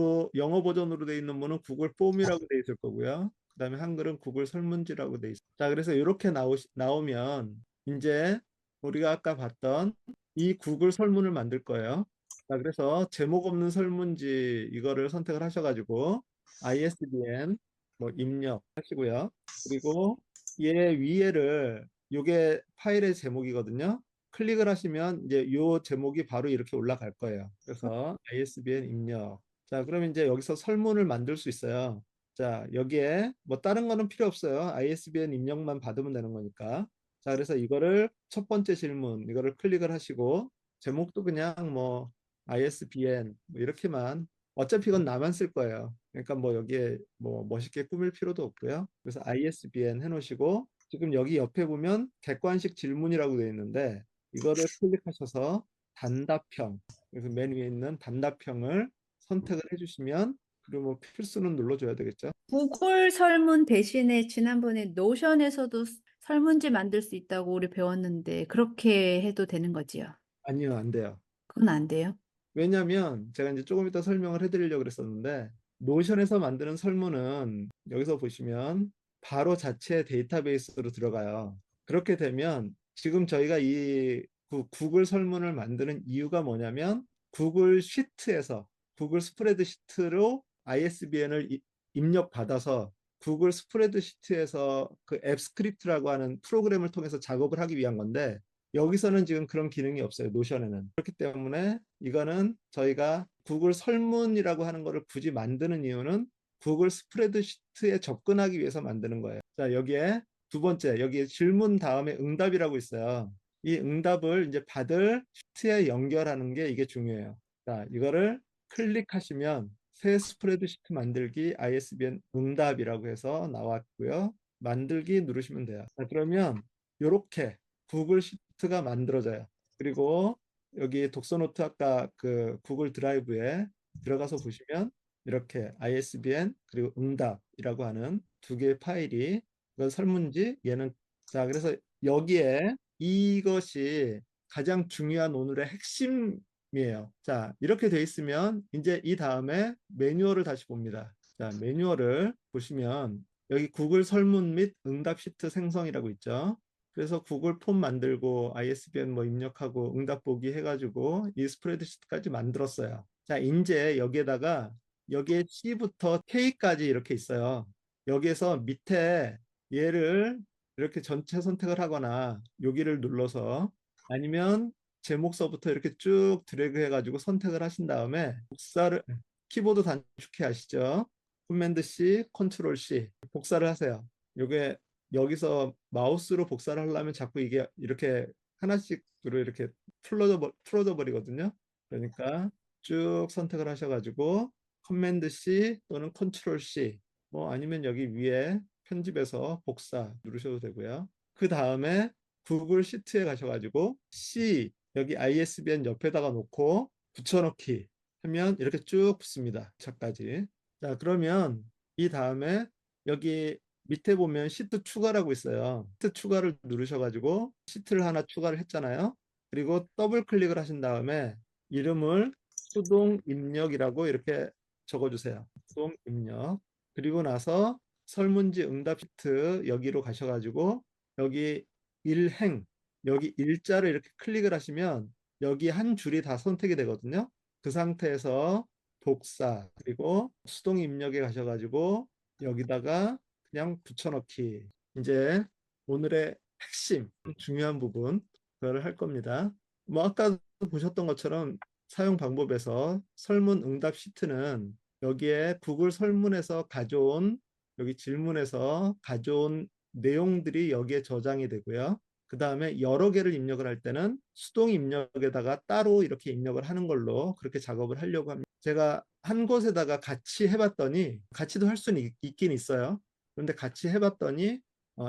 버전으로 되어 있는 분은 구글 폼이라고 되어 있을 거고요. 그다음에 한글은 구글 설문지라고 되어 있어요. 자, 그래서 이렇게 나오면 이제 우리가 아까 봤던 이 구글 설문을 만들 거예요. 자, 그래서 제목 없는 설문지 이거를 선택을 하셔가지고 ISBN 뭐 입력하시고요. 그리고 얘 위에를 요게 파일의 제목이거든요. 클릭을 하시면 이제 요 제목이 바로 이렇게 올라갈 거예요. 그래서 ISBN 입력. 자, 그럼 이제 여기서 설문을 만들 수 있어요. 자, 여기에 뭐 다른 거는 필요 없어요. ISBN 입력만 받으면 되는 거니까. 자, 그래서 이거를 첫 번째 질문, 이거를 클릭을 하시고, 제목도 그냥 뭐, ISBN, 뭐 이렇게만, 어차피 이건 나만 쓸 거예요. 그러니까 뭐 여기에 뭐 멋있게 꾸밀 필요도 없고요. 그래서 ISBN 해놓으시고, 지금 여기 옆에 보면 객관식 질문이라고 되어 있는데, 이거를 클릭하셔서 단답형, 그래서 맨 위에 있는 단답형을 선택을 해주시면, 그리고 뭐 필수는 눌러줘야 되겠죠. 구글 설문 대신에 지난번에 노션에서도 설문지 만들 수 있다고 우리 배웠는데 그렇게 해도 되는 거지요? 아니요, 안 돼요. 그건 안 돼요? 왜냐하면 제가 이제 조금 이따 설명을 해드리려고 그랬었는데 노션에서 만드는 설문은 여기서 보시면 바로 자체 데이터베이스로 들어가요. 그렇게 되면 지금 저희가 이 구글 설문을 만드는 이유가 뭐냐면 구글 시트에서 구글 스프레드시트로 ISBN을 입력받아서 구글 스프레드시트에서 그 앱 스크립트라고 하는 프로그램을 통해서 작업을 하기 위한 건데 여기서는 지금 그런 기능이 없어요. 노션에는. 그렇기 때문에 이거는 저희가 구글 설문이라고 하는 거를 굳이 만드는 이유는 구글 스프레드시트에 접근하기 위해서 만드는 거예요. 자, 여기에 두 번째, 여기에 질문 다음에 응답이라고 있어요. 이 응답을 이제 받을 시트에 연결하는 게 이게 중요해요. 자, 이거를 클릭하시면 새 스프레드시트 만들기 ISBN 응답이라고 해서 나왔고요. 만들기 누르시면 돼요. 자, 그러면 이렇게 구글 시트가 만들어져요. 그리고 여기 독서노트 아까 그 구글 드라이브에 들어가서 보시면 이렇게 ISBN 그리고 응답이라고 하는 두 개의 파일이 이건 설문지 얘는 자 그래서 여기에 이것이 가장 중요한 오늘의 핵심이에요. 자 이렇게 돼 있으면 이제 이 다음에 매뉴얼을 다시 봅니다. 자 매뉴얼을 보시면 여기 구글 설문 및 응답 시트 생성이라고 있죠. 그래서 구글 폼 만들고 ISBN 뭐 입력하고 응답 보기 해가지고 이 스프레드시트까지 만들었어요. 자, 이제 여기에다가 여기에 C부터 K까지 이렇게 있어요. 여기에서 밑에 얘를 이렇게 전체 선택을 하거나 여기를 눌러서 아니면 제목서부터 이렇게 쭉 드래그 해가지고 선택을 하신 다음에 복사를 키보드 단축키 아시죠? 커맨드 C, 컨트롤 C 복사를 하세요. 요게 여기서 마우스로 복사를 하려면 자꾸 이게 이렇게 하나씩으로 이렇게 풀어져 버리거든요. 그러니까 쭉 선택을 하셔가지고 커맨드 C 또는 컨트롤 C 뭐 아니면 여기 위에 편집해서 복사 누르셔도 되고요. 그 다음에 구글 시트에 가셔가지고 C 여기 ISBN 옆에다가 놓고 붙여넣기 하면 이렇게 쭉 붙습니다. 차까지. 자, 그러면 이 다음에 여기 밑에 보면 시트 추가라고 있어요. 시트 추가를 누르셔가지고 시트를 하나 추가를 했잖아요. 그리고 더블 클릭을 하신 다음에 이름을 수동 입력이라고 이렇게 적어주세요. 수동 입력. 그리고 나서 설문지 응답 시트 여기로 가셔가지고 여기 일행 여기 일자를 이렇게 클릭을 하시면 여기 한 줄이 다 선택이 되거든요. 그 상태에서 복사 그리고 수동 입력에 가셔가지고 여기다가 그냥 붙여넣기. 이제 오늘의 핵심 중요한 부분 그걸 할 겁니다. 뭐 아까 보셨던 것처럼 사용 방법에서 설문 응답 시트는 여기에 구글 설문에서 가져온 여기 질문에서 가져온 내용들이 여기에 저장이 되고요. 그 다음에 여러 개를 입력을 할 때는 수동 입력에다가 따로 이렇게 입력을 하는 걸로 그렇게 작업을 하려고 합니다. 제가 한 곳에다가 같이 해봤더니 같이도 할 수는 있긴 있어요. 그런데 같이 해봤더니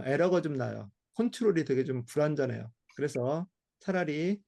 에러가 좀 나요. 컨트롤이 되게 좀 불안전해요. 그래서 차라리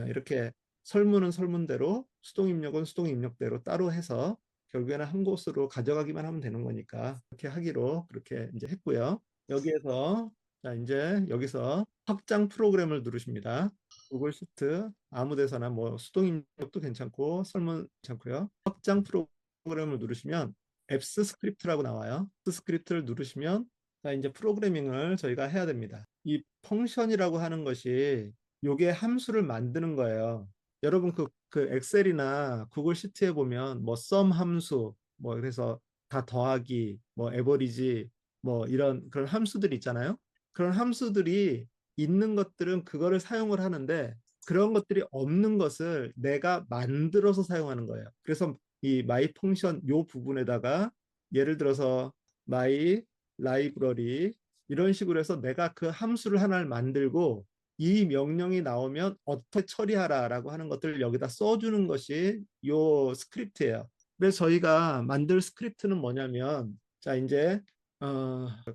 이렇게 설문은 설문대로 수동 입력은 수동 입력대로 따로 해서 결국에는 한 곳으로 가져가기만 하면 되는 거니까 그렇게 하기로 그렇게 이제 했고요. 여기에서 자 이제 여기서 확장 프로그램을 누르십니다. 구글 시트 아무 데서나 뭐 수동 입력도 괜찮고 설문 괜찮고요. 확장 프로그램을 누르시면 앱스 스크립트라고 나와요. 앱스 스크립트를 누르시면 자 이제 프로그래밍을 저희가 해야 됩니다. 이 펑션이라고 하는 것이 요게 함수를 만드는 거예요. 여러분 그 엑셀이나 구글 시트에 보면 뭐 썸 함수 뭐 그래서 다 더하기 뭐 에버리지 뭐 이런 그런 함수들이 있잖아요. 그런 함수들이 있는 것들은 그거를 사용을 하는데 그런 것들이 없는 것을 내가 만들어서 사용하는 거예요. 그래서 이 마이 펑션 요 부분에다가 예를 들어서 마이 라이브러리 이런 식으로 해서 내가 그 함수를 하나를 만들고 이 명령이 나오면 어떻게 처리하라라고 하는 것들을 여기다 써주는 것이 요 스크립트예요. 그래서 저희가 만들 스크립트는 뭐냐면 자 이제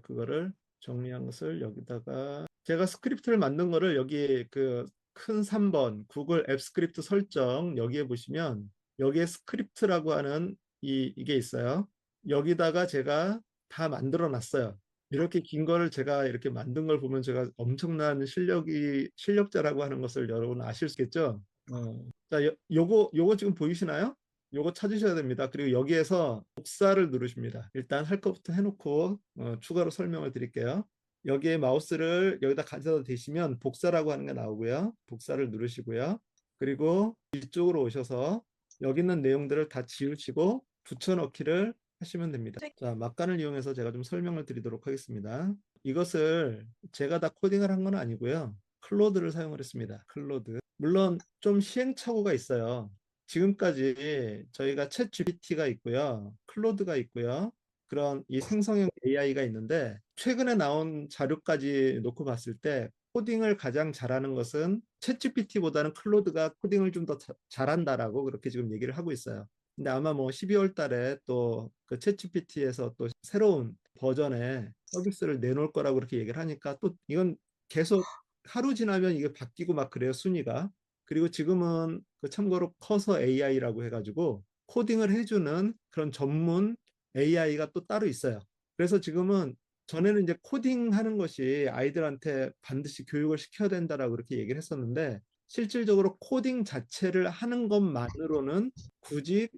그거를 정리한 것을 여기다가 제가 스크립트를 만든 거를 여기 그 큰 3번 구글 앱 스크립트 설정 여기에 보시면 여기에 스크립트라고 하는 이게 있어요. 여기다가 제가 다 만들어 놨어요. 이렇게 긴 거를 제가 이렇게 만든 걸 보면 제가 엄청난 실력자라고 하는 것을 여러분 아실 수 있겠죠? 자, 요거 지금 보이시나요? 요거 찾으셔야 됩니다. 그리고 여기에서 복사를 누르십니다. 일단 할 것부터 해놓고 추가로 설명을 드릴게요. 여기에 마우스를 여기다 가져다 대시면 복사라고 하는 게 나오고요. 복사를 누르시고요. 그리고 이쪽으로 오셔서 여기 있는 내용들을 다 지우시고 붙여넣기를 하시면 됩니다. 자, 막간을 이용해서 제가 좀 설명을 드리도록 하겠습니다. 이것을 제가 다 코딩을 한 건 아니고요. 클로드를 사용을 했습니다. 클로드. 물론 좀 시행착오가 있어요. 지금까지 저희가 챗 GPT가 있고요. 클로드가 있고요. 그런 이 생성형 AI가 있는데 최근에 나온 자료까지 놓고 봤을 때 코딩을 가장 잘하는 것은 챗 GPT보다는 클로드가 코딩을 좀 더 잘한다라고 그렇게 지금 얘기를 하고 있어요. 근데 아마 뭐 12월 달에 또 그 챗GPT에서 또 새로운 버전의 서비스를 내놓을 거라고 그렇게 얘기를 하니까 또 이건 계속 하루 지나면 이게 바뀌고 막 그래요, 순위가. 그리고 지금은 그 참고로 커서 AI라고 해가지고 코딩을 해주는 그런 전문 AI가 또 따로 있어요. 그래서 지금은 전에는 이제 코딩하는 것이 아이들한테 반드시 교육을 시켜야 된다라고 그렇게 얘기를 했었는데 실질적으로 코딩 자체를 하는 것만으로는 굳이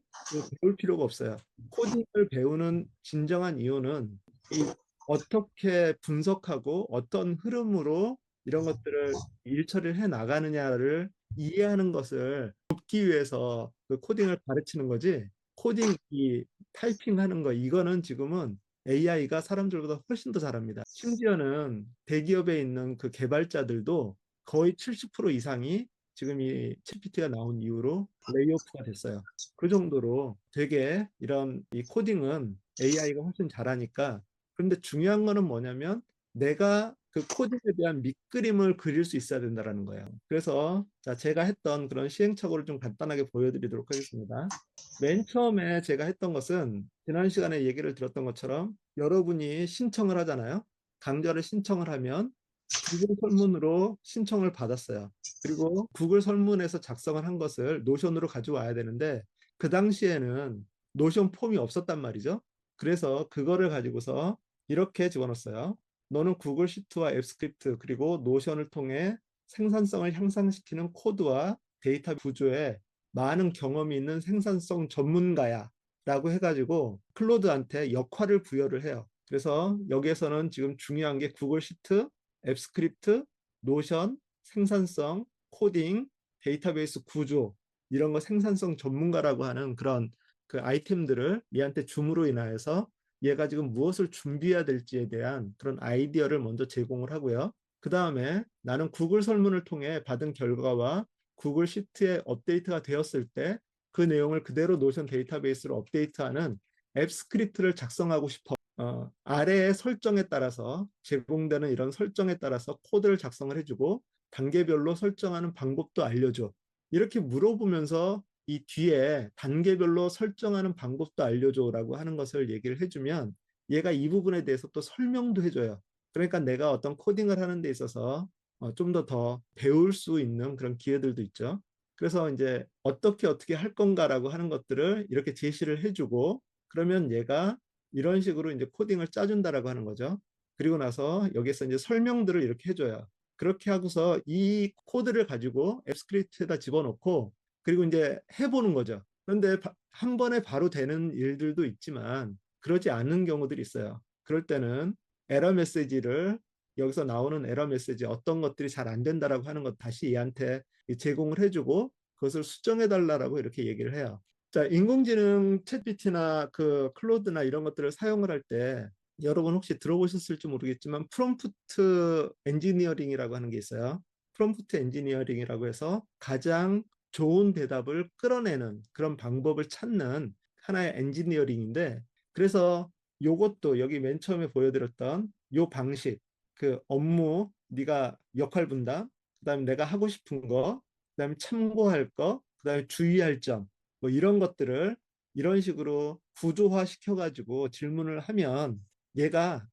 배울 필요가 없어요. 코딩을 배우는 진정한 이유는 이 어떻게 분석하고 어떤 흐름으로 이런 것들을 일처리를 해 나가느냐를 이해하는 것을 돕기 위해서 그 코딩을 가르치는 거지. 코딩 이 타이핑하는 거 이거는 지금은 AI가 사람들보다 훨씬 더 잘합니다. 심지어는 대기업에 있는 그 개발자들도 거의 70% 이상이 지금 이 GPT가 나온 이후로 레이오프가 됐어요. 그 정도로 되게 이런 이 코딩은 AI가 훨씬 잘하니까. 그런데 중요한 거는 뭐냐면 내가 그 코딩에 대한 밑그림을 그릴 수 있어야 된다는 거예요. 그래서 자, 제가 했던 그런 시행착오를 좀 간단하게 보여드리도록 하겠습니다. 맨 처음에 제가 했던 것은 지난 시간에 얘기를 들었던 것처럼 여러분이 신청을 하잖아요. 강좌를 신청을 하면 구글 설문으로 신청을 받았어요. 그리고 구글 설문에서 작성을 한 것을 노션으로 가져와야 되는데 그 당시에는 노션 폼이 없었단 말이죠. 그래서 그거를 가지고서 이렇게 집어넣었어요. 너는 구글 시트와 앱 스크립트 그리고 노션을 통해 생산성을 향상시키는 코드와 데이터 구조에 많은 경험이 있는 생산성 전문가야 라고 해가지고 클로드한테 역할을 부여를 해요. 그래서 여기에서는 지금 중요한 게 구글 시트, 앱 스크립트, 노션, 생산성, 코딩, 데이터베이스 구조 이런 거 생산성 전문가라고 하는 그런 그 아이템들을 얘한테 줌으로 인하여서 얘가 지금 무엇을 준비해야 될지에 대한 그런 아이디어를 먼저 제공을 하고요. 그 다음에 나는 구글 설문을 통해 받은 결과와 구글 시트에 업데이트가 되었을 때 그 내용을 그대로 노션 데이터베이스로 업데이트하는 앱 스크립트를 작성하고 싶어. 아래의 설정에 따라서 제공되는 이런 설정에 따라서 코드를 작성을 해주고 단계별로 설정하는 방법도 알려줘. 이렇게 물어보면서 이 뒤에 단계별로 설정하는 방법도 알려줘라고 하는 것을 얘기를 해주면 얘가 이 부분에 대해서 또 설명도 해줘요. 그러니까 내가 어떤 코딩을 하는 데 있어서 좀 더 배울 수 있는 그런 기회들도 있죠. 그래서 이제 어떻게 할 건가라고 하는 것들을 이렇게 제시를 해주고 그러면 얘가 이런 식으로 이제 코딩을 짜준다라고 하는 거죠. 그리고 나서 여기서 이제 설명들을 이렇게 해줘요. 그렇게 하고서 이 코드를 가지고 앱 스크립트에다 집어넣고 그리고 이제 해보는 거죠. 그런데 한 번에 바로 되는 일들도 있지만 그러지 않는 경우들이 있어요. 그럴 때는 에러 메시지를 여기서 나오는 에러 메시지 어떤 것들이 잘 안 된다라고 하는 것 다시 얘한테 제공을 해주고 그것을 수정해 달라라고 이렇게 얘기를 해요. 자, 인공지능 챗GPT나 그 클로드나 이런 것들을 사용을 할 때 여러분 혹시 들어보셨을지 모르겠지만 프롬프트 엔지니어링이라고 하는 게 있어요. 프롬프트 엔지니어링이라고 해서 가장 좋은 대답을 끌어내는 그런 방법을 찾는 하나의 엔지니어링인데 그래서 요것도 여기 맨 처음에 보여드렸던 요 방식 그 업무 네가 역할 분담 그다음에 내가 하고 싶은 거 그다음에 참고할 거 그다음에 주의할 점 뭐 이런 것들을 이런 식으로 구조화 시켜가지고 질문을 하면 얘가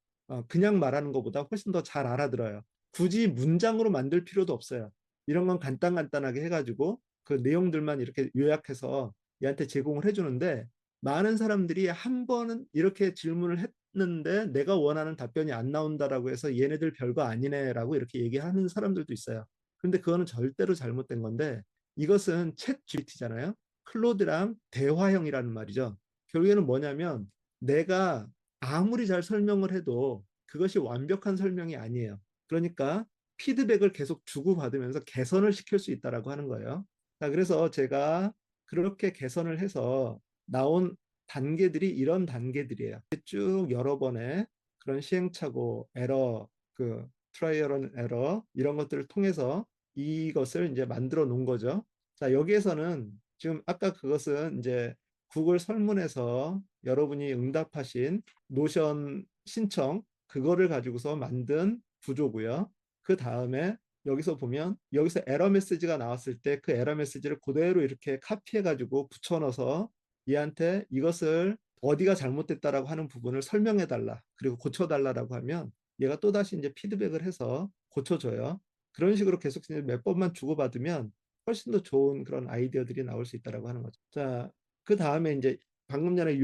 그냥 말하는 것보다 훨씬 더 잘 알아들어요. 굳이 문장으로 만들 필요도 없어요. 이런 건 간단하게 해가지고 그 내용들만 이렇게 요약해서 얘한테 제공을 해주는데 많은 사람들이 한 번은 이렇게 질문을 했는데 내가 원하는 답변이 안 나온다라고 해서 얘네들 별거 아니네라고 이렇게 얘기하는 사람들도 있어요. 근데 그거는 절대로 잘못된 건데 이것은 챗 GPT잖아요. 클로드랑 대화형이라는 말이죠. 결국에는 뭐냐면 내가 아무리 잘 설명을 해도 그것이 완벽한 설명이 아니에요. 그러니까 피드백을 계속 주고받으면서 개선을 시킬 수 있다라고 하는 거예요. 자, 그래서 제가 그렇게 개선을 해서 나온 단계들이 이런 단계들이에요. 쭉 여러 번의 그런 시행착오, 에러, 그 트라이얼 앤 에러 이런 것들을 통해서 이것을 이제 만들어 놓은 거죠. 자, 여기에서는 지금 아까 그것은 이제 구글 설문에서 여러분이 응답하신 노션 신청 그거를 가지고서 만든 구조고요. 그 다음에 여기서 보면 여기서 에러 메시지가 나왔을 때 그 에러 메시지를 그대로 이렇게 카피해 가지고 붙여 넣어서 얘한테 이것을 어디가 잘못됐다라고 하는 부분을 설명해 달라. 그리고 고쳐 달라라고 하면 얘가 또다시 이제 피드백을 해서 고쳐줘요. 그런 식으로 계속 이제 몇 번만 주고받으면 훨씬 더 좋은 그런 아이디어들이 나올 수 있다라고 하는 거죠. 자, 그 다음에 이제 방금 전에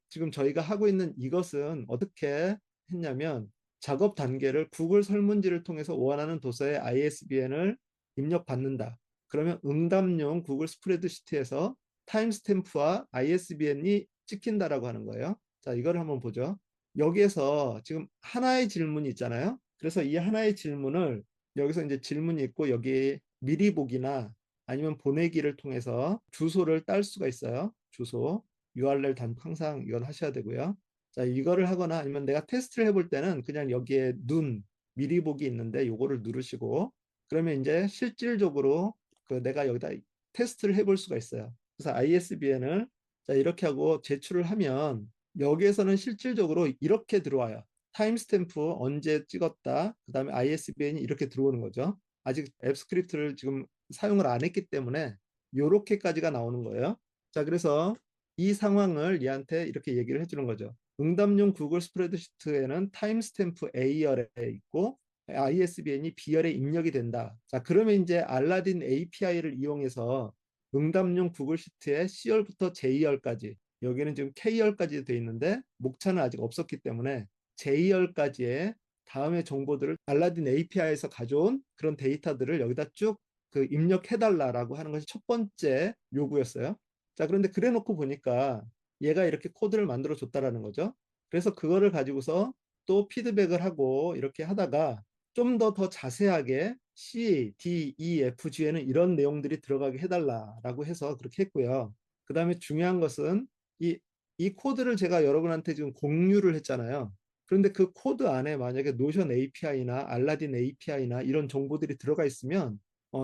지금 저희가 하고 있는 이것은 어떻게 했냐면 작업 단계를 구글 설문지를 통해서 원하는 도서의 ISBN을 입력받는다. 그러면 응답용 구글 스프레드시트에서 타임스탬프와 ISBN이 찍힌다라고 하는 거예요. 자, 이걸 한번 보죠. 여기에서 지금 하나의 질문이 있잖아요. 그래서 이 하나의 질문을 여기서 이제 질문이 있고 여기 미리 보기나 아니면 보내기를 통해서 주소를 딸 수가 있어요. 주소. URL 항상 이걸 하셔야 되고요. 자, 이거를 하거나 아니면 내가 테스트를 해볼 때는 그냥 여기에 미리 보기 있는데 요거를 누르시고 그러면 이제 실질적으로 그 내가 여기다 테스트를 해볼 수가 있어요. 그래서 ISBN을 자, 이렇게 하고 제출을 하면 여기에서는 실질적으로 이렇게 들어와요. 타임스탬프 언제 찍었다. 그 다음에 ISBN이 이렇게 들어오는 거죠. 아직 앱 스크립트를 지금 사용을 안 했기 때문에 이렇게까지가 나오는 거예요. 자, 그래서 이 상황을 얘한테 이렇게 얘기를 해주는 거죠. 응답용 구글 스프레드시트에는 타임스탬프 A열에 있고 ISBN이 B열에 입력이 된다. 자, 그러면 이제 알라딘 API를 이용해서 응답용 구글 시트에 C열부터 J열까지, 여기는 지금 K열까지 돼 있는데 목차는 아직 없었기 때문에 J열까지의 다음의 정보들을 알라딘 API에서 가져온 그런 데이터들을 여기다 쭉 그 입력해달라라고 하는 것이 첫 번째 요구였어요. 자, 그런데 그래 놓고 보니까 얘가 이렇게 코드를 만들어 줬다라는 거죠. 그래서 그거를 가지고서 또 피드백을 하고 이렇게 하다가 좀 더 자세하게 C, D, E, F, G에는 이런 내용들이 들어가게 해달라라고 해서 그렇게 했고요. 그 다음에 중요한 것은 이, 이 코드를 제가 여러분한테 지금 공유를 했잖아요. 그런데 그 코드 안에 만약에 노션 API나 알라딘 API나 이런 정보들이 들어가 있으면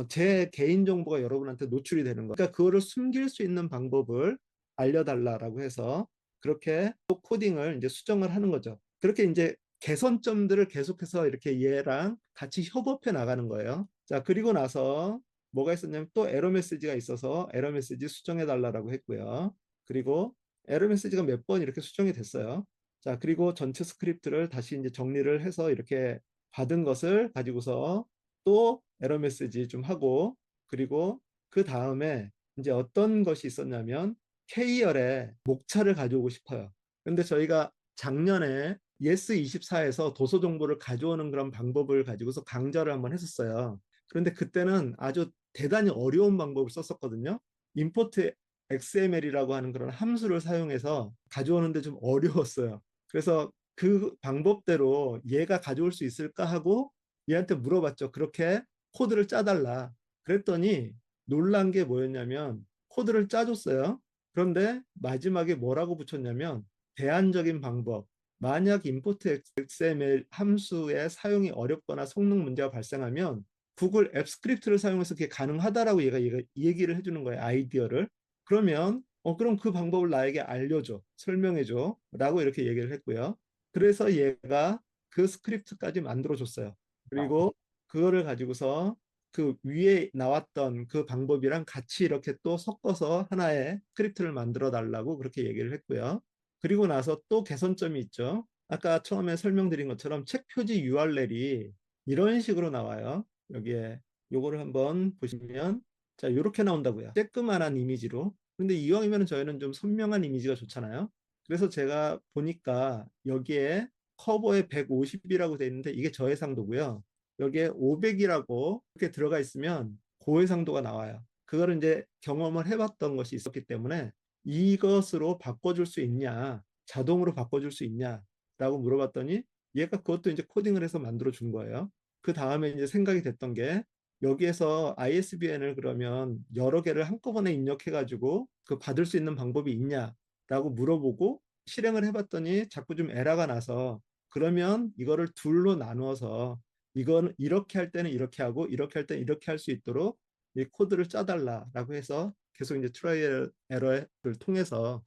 제 개인 정보가 여러분한테 노출이 되는 거예요. 그러니까 그거를 숨길 수 있는 방법을 알려달라라고 해서 그렇게 또 코딩을 이제 수정을 하는 거죠. 그렇게 이제 개선점들을 계속해서 이렇게 얘랑 같이 협업해 나가는 거예요. 자, 그리고 나서 뭐가 있었냐면 또 에러 메시지가 있어서 에러 메시지 수정해 달라고 했고요. 그리고 에러 메시지가 몇 번 이렇게 수정이 됐어요. 자, 그리고 전체 스크립트를 다시 이제 정리를 해서 이렇게 받은 것을 가지고서 또 에러 메시지 좀 하고, 그리고 그 다음에 이제 어떤 것이 있었냐면 K열에 목차를 가져오고 싶어요. 근데 저희가 작년에 예스24에서 도서 정보를 가져오는 그런 방법을 가지고서 강좌를 한번 했었어요. 그런데 그때는 아주 대단히 어려운 방법을 썼었거든요. import XML이라고 하는 그런 함수를 사용해서 가져오는데 좀 어려웠어요. 그래서 그 방법대로 얘가 가져올 수 있을까 하고 얘한테 물어봤죠. 그렇게 코드를 짜달라. 그랬더니 놀란 게 뭐였냐면 코드를 짜줬어요. 그런데 마지막에 뭐라고 붙였냐면 대안적인 방법. 만약 import XML 함수의 사용이 어렵거나 성능 문제가 발생하면 구글 앱 스크립트를 사용해서 그게 가능하다라고 얘가 얘기를 해주는 거예요. 아이디어를. 그러면 그럼 그 방법을 나에게 알려줘. 설명해줘. 라고 이렇게 얘기를 했고요. 그래서 얘가 그 스크립트까지 만들어줬어요. 그리고 그거를 가지고서 그 위에 나왔던 그 방법이랑 같이 이렇게 또 섞어서 하나의 스크립트를 만들어 달라고 그렇게 얘기를 했고요. 그리고 나서 또 개선점이 있죠. 아까 처음에 설명드린 것처럼 책 표지 URL이 이런 식으로 나와요. 여기에 요거를 한번 보시면 자, 이렇게 나온다고요. 쬐끄만한 이미지로. 근데 이왕이면 저희는 좀 선명한 이미지가 좋잖아요. 그래서 제가 보니까 여기에 커버에 150이라고 돼 있는데 이게 저해상도고요. 여기에 500이라고 이렇게 들어가 있으면 고해상도가 나와요. 그거를 이제 경험을 해봤던 것이 있었기 때문에 이것으로 바꿔줄 수 있냐, 자동으로 바꿔줄 수 있냐라고 물어봤더니 얘가 그것도 이제 코딩을 해서 만들어 준 거예요. 그 다음에 이제 생각이 됐던 게 여기에서 ISBN을 그러면 여러 개를 한꺼번에 입력해가지고 그 받을 수 있는 방법이 있냐라고 물어보고 실행을 해봤더니 자꾸 좀 에러가 나서 그러면 이거를 둘로 나누어서 이건 이렇게 할 때는 이렇게 하고 이렇게 할 때는 이렇게 할 수 있도록 이 코드를 짜달라라고 해서 계속 이제 트라이얼 에러를 통해서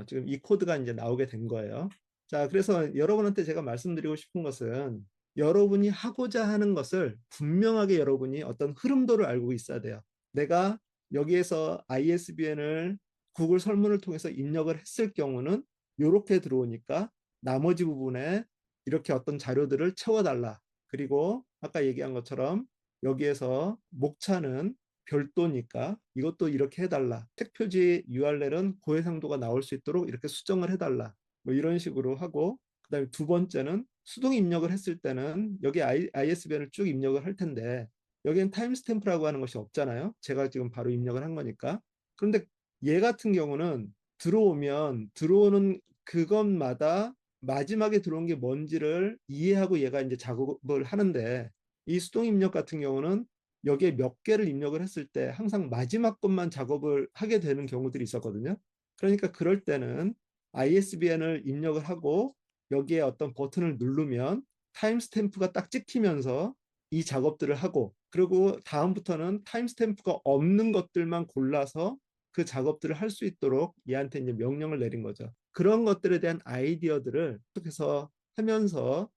지금 이 코드가 이제 나오게 된 거예요. 자, 그래서 여러분한테 제가 말씀드리고 싶은 것은 여러분이 하고자 하는 것을 분명하게 여러분이 어떤 흐름도를 알고 있어야 돼요. 내가 여기에서 ISBN을 구글 설문을 통해서 입력을 했을 경우는 이렇게 들어오니까 나머지 부분에 이렇게 어떤 자료들을 채워달라. 그리고 아까 얘기한 것처럼 여기에서 목차는 별도니까 이것도 이렇게 해달라. 책 표지 URL은 고해상도가 나올 수 있도록 이렇게 수정을 해달라. 뭐 이런 식으로 하고 그다음에 두 번째는 수동 입력을 했을 때는 여기 ISBN을 쭉 입력을 할 텐데 여기엔 타임스탬프라고 하는 것이 없잖아요. 제가 지금 바로 입력을 한 거니까. 그런데 얘 같은 경우는 들어오면 들어오는 그것마다 마지막에 들어온 게 뭔지를 이해하고 얘가 이제 작업을 하는데 이 수동 입력 같은 경우는 여기에 몇 개를 입력을 했을 때 항상 마지막 것만 작업을 하게 되는 경우들이 있었거든요. 그러니까 그럴 때는 ISBN을 입력을 하고 여기에 어떤 버튼을 누르면 타임스탬프가 딱 찍히면서 이 작업들을 하고 그리고 다음부터는 타임스탬프가 없는 것들만 골라서 그 작업들을 할 수 있도록 얘한테 이제 명령을 내린 거죠. 그런 것들에 대한 아이디어들을 계속해서 하면서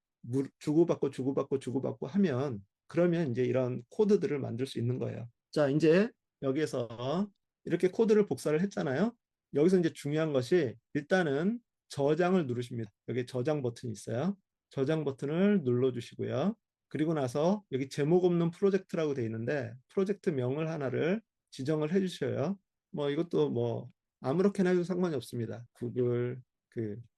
주고받고 하면 그러면 이제 이런 코드들을 만들 수 있는 거예요. 자, 이제 여기에서 이렇게 코드를 복사를 했잖아요. 여기서 이제 중요한 것이 일단은 저장을 누르십니다. 여기 저장 버튼이 있어요. 저장 버튼을 눌러주시고요. 그리고 나서 여기 제목 없는 프로젝트라고 되어 있는데 프로젝트 명을 하나를 지정을 해주셔요. 뭐 이것도 뭐 아무렇게나 해도 상관이 없습니다. 구글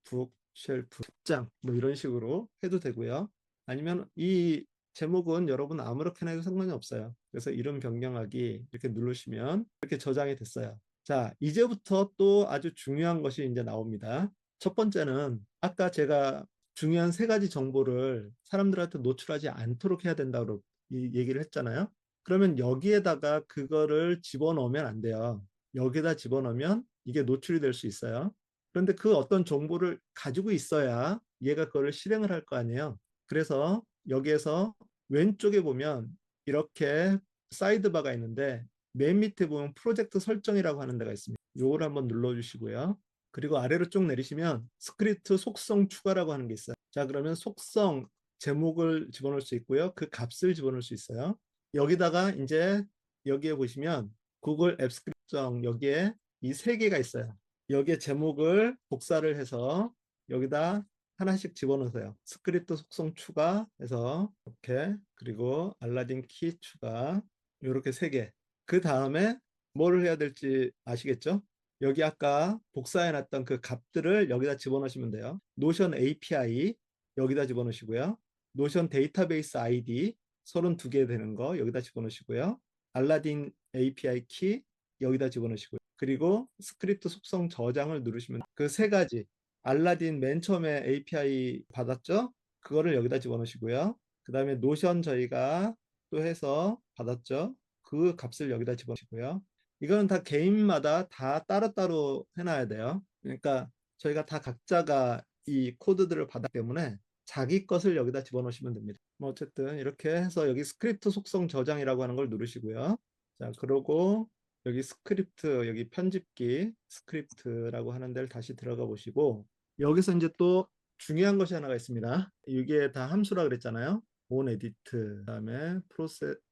북 쉘프 장 뭐 이런 식으로 해도 되고요. 아니면 이 제목은 여러분 아무렇게나 해도 상관이 없어요. 그래서 이름 변경하기 이렇게 누르시면 이렇게 저장이 됐어요. 자, 이제부터 또 아주 중요한 것이 이제 나옵니다. 첫 번째는 아까 제가 중요한 세 가지 정보를 사람들한테 노출하지 않도록 해야 된다고 얘기를 했잖아요. 그러면 여기에다가 그거를 집어넣으면 안 돼요. 여기다 집어넣으면 이게 노출이 될 수 있어요. 그런데 그 어떤 정보를 가지고 있어야 얘가 그거를 실행을 할 거 아니에요. 그래서 여기에서 왼쪽에 보면 이렇게 사이드바가 있는데 맨 밑에 보면 프로젝트 설정이라고 하는 데가 있습니다. 요걸 한번 눌러주시고요. 그리고 아래로 쭉 내리시면 스크립트 속성 추가라고 하는 게 있어요. 자, 그러면 속성 제목을 집어넣을 수 있고요. 그 값을 집어넣을 수 있어요. 여기다가 이제 여기에 보시면 구글 앱 스크립트성 여기에 이 세 개가 있어요. 여기에 제목을 복사를 해서 여기다 하나씩 집어넣으세요. 스크립트 속성 추가해서 이렇게 그리고 알라딘 키 추가 이렇게 세 개. 그 다음에 뭐를 해야 될지 아시겠죠? 여기 아까 복사해놨던 그 값들을 여기다 집어넣으시면 돼요. 노션 API 여기다 집어넣으시고요. 노션 데이터베이스 ID 32개 되는 거 여기다 집어넣으시고요. 알라딘 API 키 여기다 집어넣으시고요. 그리고 스크립트 속성 저장을 누르시면 그 세 가지 알라딘 맨 처음에 API 받았죠? 그거를 여기다 집어넣으시고요. 그 다음에 노션 저희가 또 해서 받았죠? 그 값을 여기다 집어넣으시고요. 이거는 다 개인마다 다 따로따로 해놔야 돼요. 그러니까 저희가 다 각자가 이 코드들을 받았기 때문에 자기 것을 여기다 집어넣으시면 됩니다. 뭐 어쨌든 이렇게 해서 여기 스크립트 속성 저장이라고 하는 걸 누르시고요. 자, 그러고 여기 스크립트, 여기 편집기 스크립트라고 하는 데를 다시 들어가 보시고 여기서 이제 또 중요한 것이 하나가 있습니다. 이게 다 함수라 그랬잖아요. on edit, 그다음에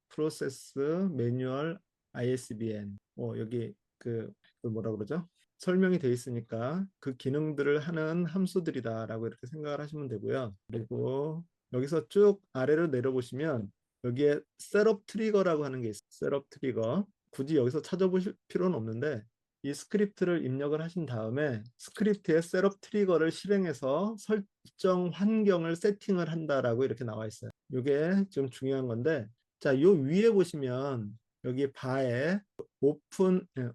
프로세스, 매뉴얼, ISBN. 여기 그 뭐라 그러죠? 설명이 돼 있으니까 그 기능들을 하는 함수들이다라고 이렇게 생각을 하시면 되고요. 그리고 여기서 쭉 아래로 내려보시면 여기에 셋업 트리거라고 하는 게 있어요. 셋업 트리거. 굳이 여기서 찾아보실 필요는 없는데 이 스크립트를 입력을 하신 다음에 스크립트의 셋업 트리거를 실행해서 설정 환경을 세팅을 한다라고 이렇게 나와 있어요. 이게 좀 중요한 건데 자, 요 위에 보시면 여기 바에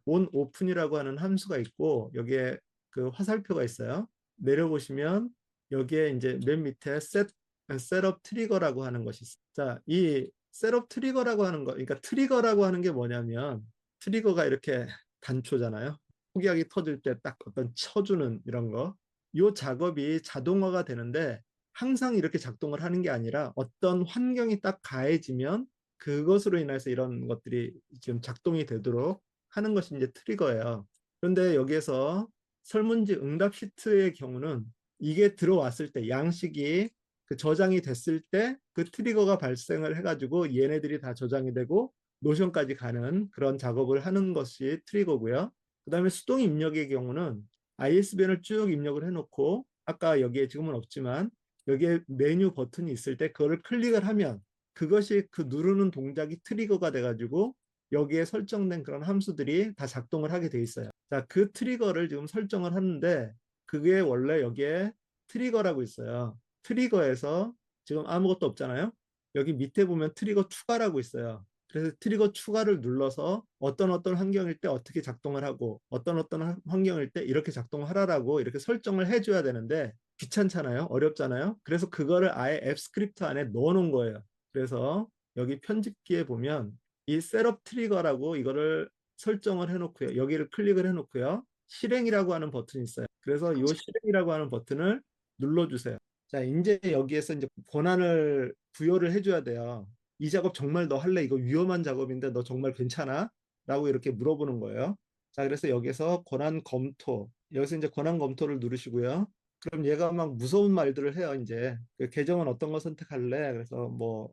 온 오픈이라고 하는 함수가 있고 여기에 그 화살표가 있어요. 내려보시면 여기에 이제 맨 밑에 셋업 트리거라고 하는 것이 있어요. 자, 이 셋업 트리거라고 하는 거, 그러니까 트리거라고 하는 게 뭐냐면 트리거가 이렇게 단초잖아요. 폭약이 터질 때 딱 어떤 쳐주는 이런 거. 이 작업이 자동화가 되는데 항상 이렇게 작동을 하는 게 아니라 어떤 환경이 딱 가해지면 그것으로 인해서 이런 것들이 지금 작동이 되도록 하는 것이 이제 트리거예요. 그런데 여기에서 설문지 응답 시트의 경우는 이게 들어왔을 때 양식이 그 저장이 됐을 때 그 트리거가 발생을 해가지고 얘네들이 다 저장이 되고 노션까지 가는 그런 작업을 하는 것이 트리거고요. 그 다음에 수동 입력의 경우는 ISBN을 쭉 입력을 해놓고 아까 여기에 지금은 없지만 여기에 메뉴 버튼이 있을 때 그거를 클릭을 하면 그것이 그 누르는 동작이 트리거가 돼가지고 여기에 설정된 그런 함수들이 다 작동을 하게 돼 있어요. 자, 그 트리거를 지금 설정을 하는데 그게 원래 여기에 트리거라고 있어요. 트리거에서 지금 아무것도 없잖아요. 여기 밑에 보면 트리거 추가라고 있어요. 그래서 트리거 추가를 눌러서 어떤 환경일 때 어떻게 작동을 하고 어떤 환경일 때 이렇게 작동하라라고 이렇게 설정을 해줘야 되는데 귀찮잖아요. 어렵잖아요. 그래서 그거를 아예 앱 스크립트 안에 넣어 놓은 거예요. 그래서 여기 편집기에 보면 이 셋업 트리거라고 이거를 설정을 해놓고요. 여기를 클릭을 해놓고요. 실행이라고 하는 버튼이 있어요. 그래서 이 실행이라고 하는 버튼을 눌러주세요. 자, 이제 여기에서 이제 권한을 부여를 해줘야 돼요. 이 작업 정말 너 할래? 이거 위험한 작업인데 너 정말 괜찮아? 라고 이렇게 물어보는 거예요. 자, 그래서 여기서 권한 검토. 여기서 이제 권한 검토를 누르시고요. 그럼 얘가 막 무서운 말들을 해요, 이제. 그 계정은 어떤 거 선택할래? 그래서 뭐,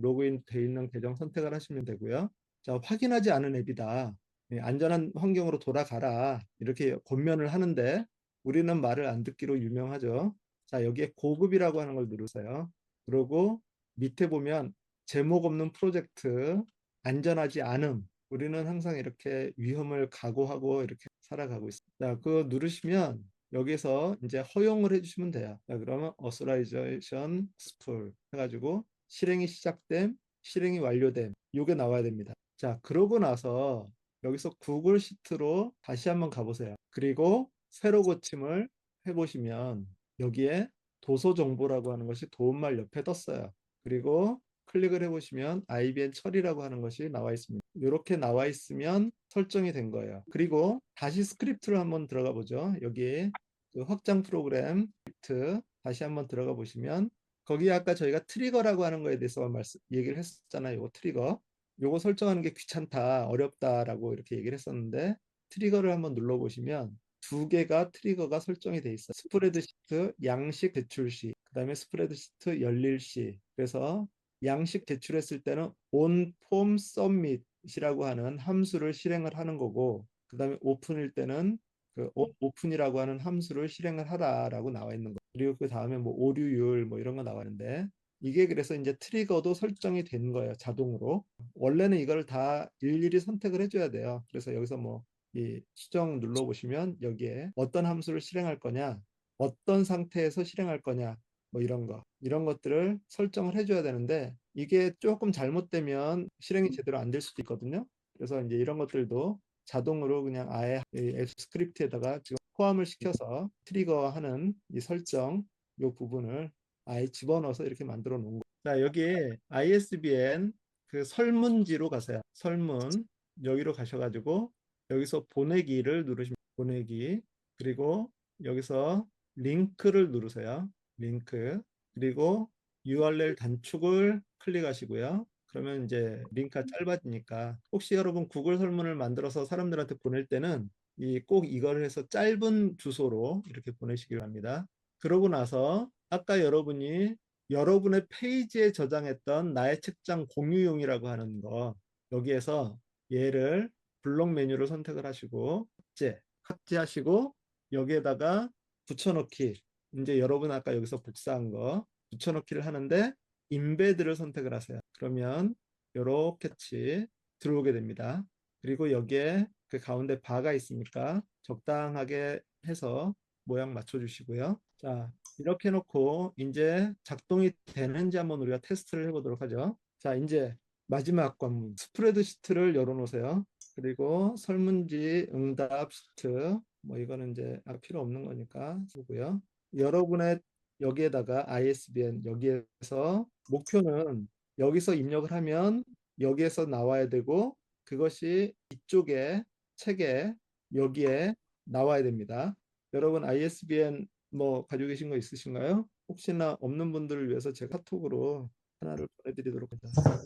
로그인 돼 있는 계정 선택을 하시면 되고요. 자, 확인하지 않은 앱이다. 안전한 환경으로 돌아가라. 이렇게 권면을 하는데, 우리는 말을 안 듣기로 유명하죠. 자, 여기에 고급이라고 하는 걸 누르세요. 그리고 밑에 보면 제목 없는 프로젝트, 안전하지 않음. 우리는 항상 이렇게 위험을 각오하고 이렇게 살아가고 있습니다. 자, 그거 누르시면 여기서 이제 허용을 해주시면 돼요. 자, 그러면 authorization successful 해가지고 실행이 시작됨, 실행이 완료됨. 이게 나와야 됩니다. 자, 그러고 나서 여기서 구글 시트로 다시 한번 가보세요. 그리고 새로 고침을 해보시면 여기에 도서 정보라고 하는 것이 도움말 옆에 떴어요. 그리고 클릭을 해보시면 IBM 처리라고 하는 것이 나와 있습니다. 이렇게 나와 있으면 설정이 된 거예요. 그리고 다시 스크립트를 한번 들어가 보죠. 여기 그 확장 프로그램 스크립트 다시 한번 들어가 보시면 거기에 아까 저희가 트리거라고 하는 거에 대해서 얘기를 했었잖아요. 이거 트리거. 요거 설정하는 게 귀찮다, 어렵다라고 이렇게 얘기를 했었는데 트리거를 한번 눌러보시면 두 개가 트리거가 설정이 돼 있어요. 스프레드시트 양식 제출 시, 그다음에 스프레드시트 열릴 시. 그래서 양식 제출했을 때는 on form submit이라고 하는 함수를 실행을 하는 거고, 그다음에 오픈일 때는 그 오픈이라고 하는 함수를 실행을 하라라고 나와 있는 거. 그리고 그 다음에 뭐 오류율 뭐 이런 거 나왔는데 이게 그래서 이제 트리거도 설정이 된 거예요, 자동으로. 원래는 이걸 다 일일이 선택을 해줘야 돼요. 그래서 여기서 뭐 이 수정 눌러보시면 여기에 어떤 함수를 실행할 거냐, 어떤 상태에서 실행할 거냐, 뭐 이런 것들을 설정을 해줘야 되는데 이게 조금 잘못되면 실행이 제대로 안 될 수도 있거든요. 그래서 이제 이런 것들도 자동으로 그냥 아예 이 앱 스크립트에다가 지금 포함을 시켜서 트리거하는 이 설정 이 부분을 아예 집어넣어서 이렇게 만들어 놓은 거예요. 자, 여기 ISBN 그 설문지로 가세요. 설문 여기로 가셔가지고 여기서 보내기를 누르시면 보내기, 그리고 여기서 링크를 누르세요. 링크, 그리고 URL 단축을 클릭하시고요. 그러면 이제 링크가 짧아지니까 혹시 여러분 구글 설문을 만들어서 사람들한테 보낼 때는 이 꼭 이걸 해서 짧은 주소로 이렇게 보내시기 바랍니다. 그러고 나서 아까 여러분이 여러분의 페이지에 저장했던 나의 책장 공유용이라고 하는 거 여기에서 얘를 블록 메뉴를 선택을 하시고 삭제하시고 여기에다가 붙여넣기, 이제 여러분 아까 여기서 복사한 거 붙여넣기를 하는데 인베드를 선택을 하세요. 그러면 이렇게 같이 들어오게 됩니다. 그리고 여기에 그 가운데 바가 있으니까 적당하게 해서 모양 맞춰주시고요. 자, 이렇게 해놓고 이제 작동이 되는지 한번 우리가 테스트를 해보도록 하죠. 자, 이제 마지막 관문 스프레드시트를 열어놓으세요. 그리고 설문지 응답 시트 뭐 이거는 이제 필요 없는 거니까 쓰고요. 여러분의 여기에다가 ISBN 여기에서 목표는 여기서 입력을 하면 여기에서 나와야 되고 그것이 이쪽에 책에 여기에 나와야 됩니다. 여러분 ISBN 뭐 가지고 계신 거 있으신가요? 혹시나 없는 분들을 위해서 제가 카톡으로 하나를 보내드리도록 하겠습니다.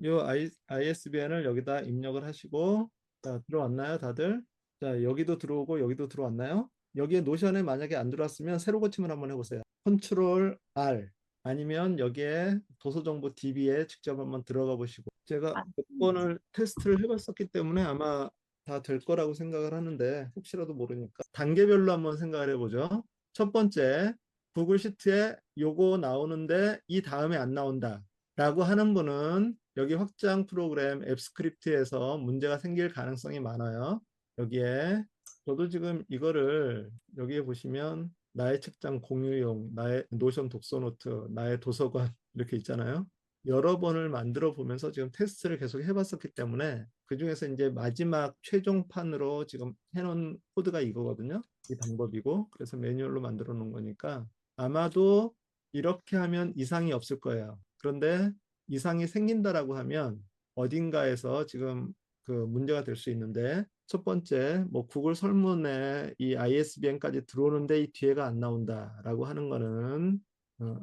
요 ISBN을 여기다 입력을 하시고 자, 들어왔나요, 다들? 자, 여기도 들어오고 여기도 들어왔나요? 여기에 노션에 만약에 안 들어왔으면 새로 고침을 한번 해보세요. 컨트롤 R 아니면 여기에 도서정보 DB에 직접 한번 들어가 보시고 제가 아, 몇 번을 테스트를 해봤었기 때문에 아마 다 될 거라고 생각을 하는데 혹시라도 모르니까 단계별로 한번 생각을 해보죠. 첫 번째, 구글 시트에 요거 나오는데 이 다음에 안 나온다 라고 하는 분은 여기 확장 프로그램 앱 스크립트에서 문제가 생길 가능성이 많아요. 여기에 저도 지금 이거를 여기에 보시면 나의 책장 공유용, 나의 노션 독서 노트, 나의 도서관 이렇게 있잖아요. 여러 번을 만들어 보면서 지금 테스트를 계속 해봤었기 때문에 그중에서 이제 마지막 최종판으로 지금 해놓은 코드가 이거거든요. 이 방법이고 그래서 매뉴얼로 만들어 놓은 거니까 아마도 이렇게 하면 이상이 없을 거예요. 그런데 이상이 생긴다라고 하면 어딘가에서 지금 그 문제가 될 수 있는데 첫 번째 뭐 구글 설문에 이 ISBN까지 들어오는데 이 뒤에가 안 나온다라고 하는 거는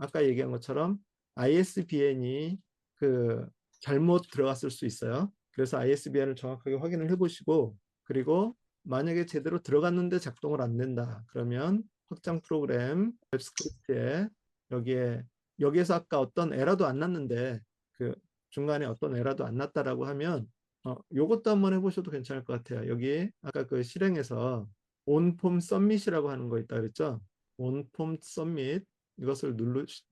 아까 얘기한 것처럼 ISBN이 그 잘못 들어갔을 수 있어요. 그래서 ISBN을 정확하게 확인을 해보시고 그리고 만약에 제대로 들어갔는데 작동을 안 된다. 그러면 확장 프로그램 웹 스크립트에 여기에서 아까 어떤 에러도 안 났는데 그 중간에 어떤 에러도 안 났다라고 하면 요것도 한번 해보셔도 괜찮을 것 같아요. 여기 아까 그 실행에서 온폼 서밋이라고 하는 거 있다 그랬죠? 온폼 서밋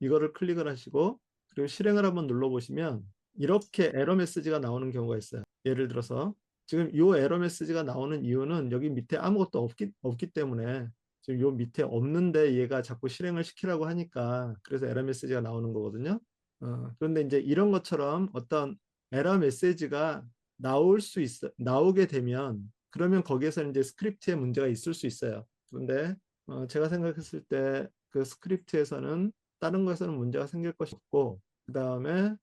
이거를 클릭을 하시고 그리고 실행을 한번 눌러보시면 이렇게 에러 메시지가 나오는 경우가 있어요. 예를 들어서 지금 이 에러 메시지가 나오는 이유는 여기 밑에 아무것도 없기 때문에 지금 요 밑에 없는데 얘가 자꾸 실행을 시키라고 하니까 그래서 에러 메시지가 나오는 거거든요. 그런데 이제 이런 것처럼 어떤 에러 메시지가 나오게 되면 그러면 거기에서 이제 스크립트에 문제가 있을 수 있어요. 그런데 제가 생각했을 때 그 스크립트에서는 다른 거에서는 문제가 생길 것이 없고 그 다음에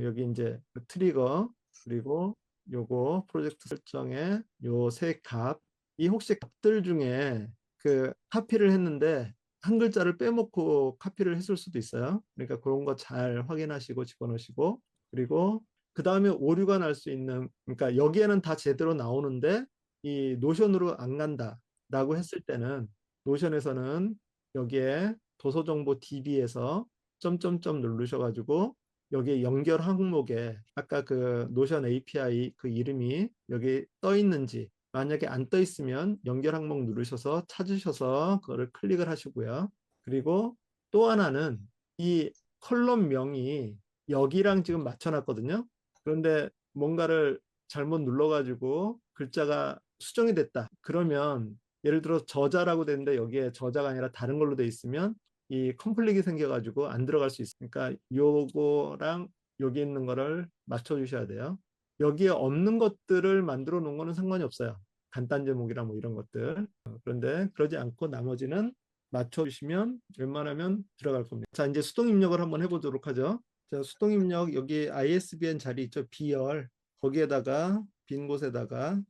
여기 이제 그 트리거 그리고 요거 프로젝트 설정에 요 세 값, 이 혹시 값들 중에 그 카피를 했는데 한 글자를 빼먹고 카피를 했을 수도 있어요. 그러니까 그런 거 잘 확인하시고 집어넣으시고 그리고 그 다음에 오류가 날 수 있는 그러니까 여기에는 다 제대로 나오는데 이 노션으로 안 간다라고 했을 때는 노션에서는 여기에 도서정보 DB에서 점점점 누르셔가지고 여기 연결 항목에 아까 그 노션 API 그 이름이 여기 떠 있는지 만약에 안 떠 있으면 연결 항목 누르셔서 찾으셔서 그거를 클릭을 하시고요. 그리고 또 하나는 이 컬럼명이 여기랑 지금 맞춰놨거든요. 그런데 뭔가를 잘못 눌러가지고 글자가 수정이 됐다. 그러면 예를 들어 저자라고 되는데 여기에 저자가 아니라 다른 걸로 돼 있으면 이 컴플릭이 생겨가지고 안 들어갈 수 있으니까 요거랑 여기 있는 거를 맞춰 주셔야 돼요. 여기에 없는 것들을 만들어 놓은 거는 상관이 없어요. 간단 제목이랑 뭐 이런 것들. 그런데 그러지 않고 나머지는 맞춰 주시면 웬만하면 들어갈 겁니다. 자, 이제 수동 입력을 한번 해보도록 하죠. 자, 수동 입력 여기 ISBN 자리 있죠. B열 거기에다가 빈 곳에다가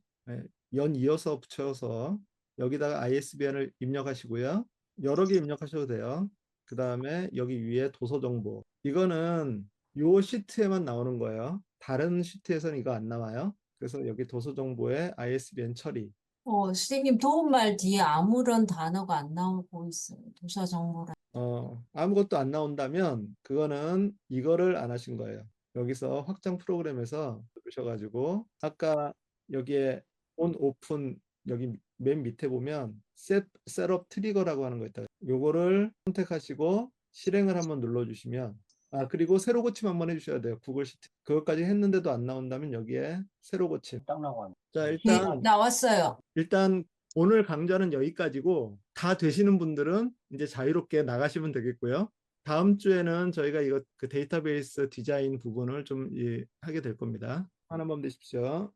연 이어서 붙여서 여기다가 ISBN을 입력하시고요. 여러 개 입력하셔도 돼요. 그 다음에 여기 위에 도서 정보. 이거는 요 시트에만 나오는 거예요. 다른 시트에서는 이거 안 나와요. 그래서 여기 도서 정보에 ISBN 처리. 선생님 도움말 뒤에 아무런 단어가 안 나오고 있어요. 도서 정보라. 아무것도 안 나온다면 그거는 이거를 안 하신 거예요. 여기서 확장 프로그램에서 누르셔가지고 아까 여기에 온 오픈 여기 맨 밑에 보면 셋업 트리거라고 하는 거 있다. 요거를 선택하시고 실행을 한번 눌러주시면 그리고 새로 고침 한번 해주셔야 돼요. 구글 시트. 그것까지 했는데도 안 나온다면 여기에 새로 고침. 딱 나와요. 자, 네, 일단 나왔어요. 오늘 강좌는 여기까지고 다 되시는 분들은 이제 자유롭게 나가시면 되겠고요. 다음 주에는 저희가 이거 그 데이터베이스 디자인 부분을 좀 하게 될 겁니다. 하나만 되십시오.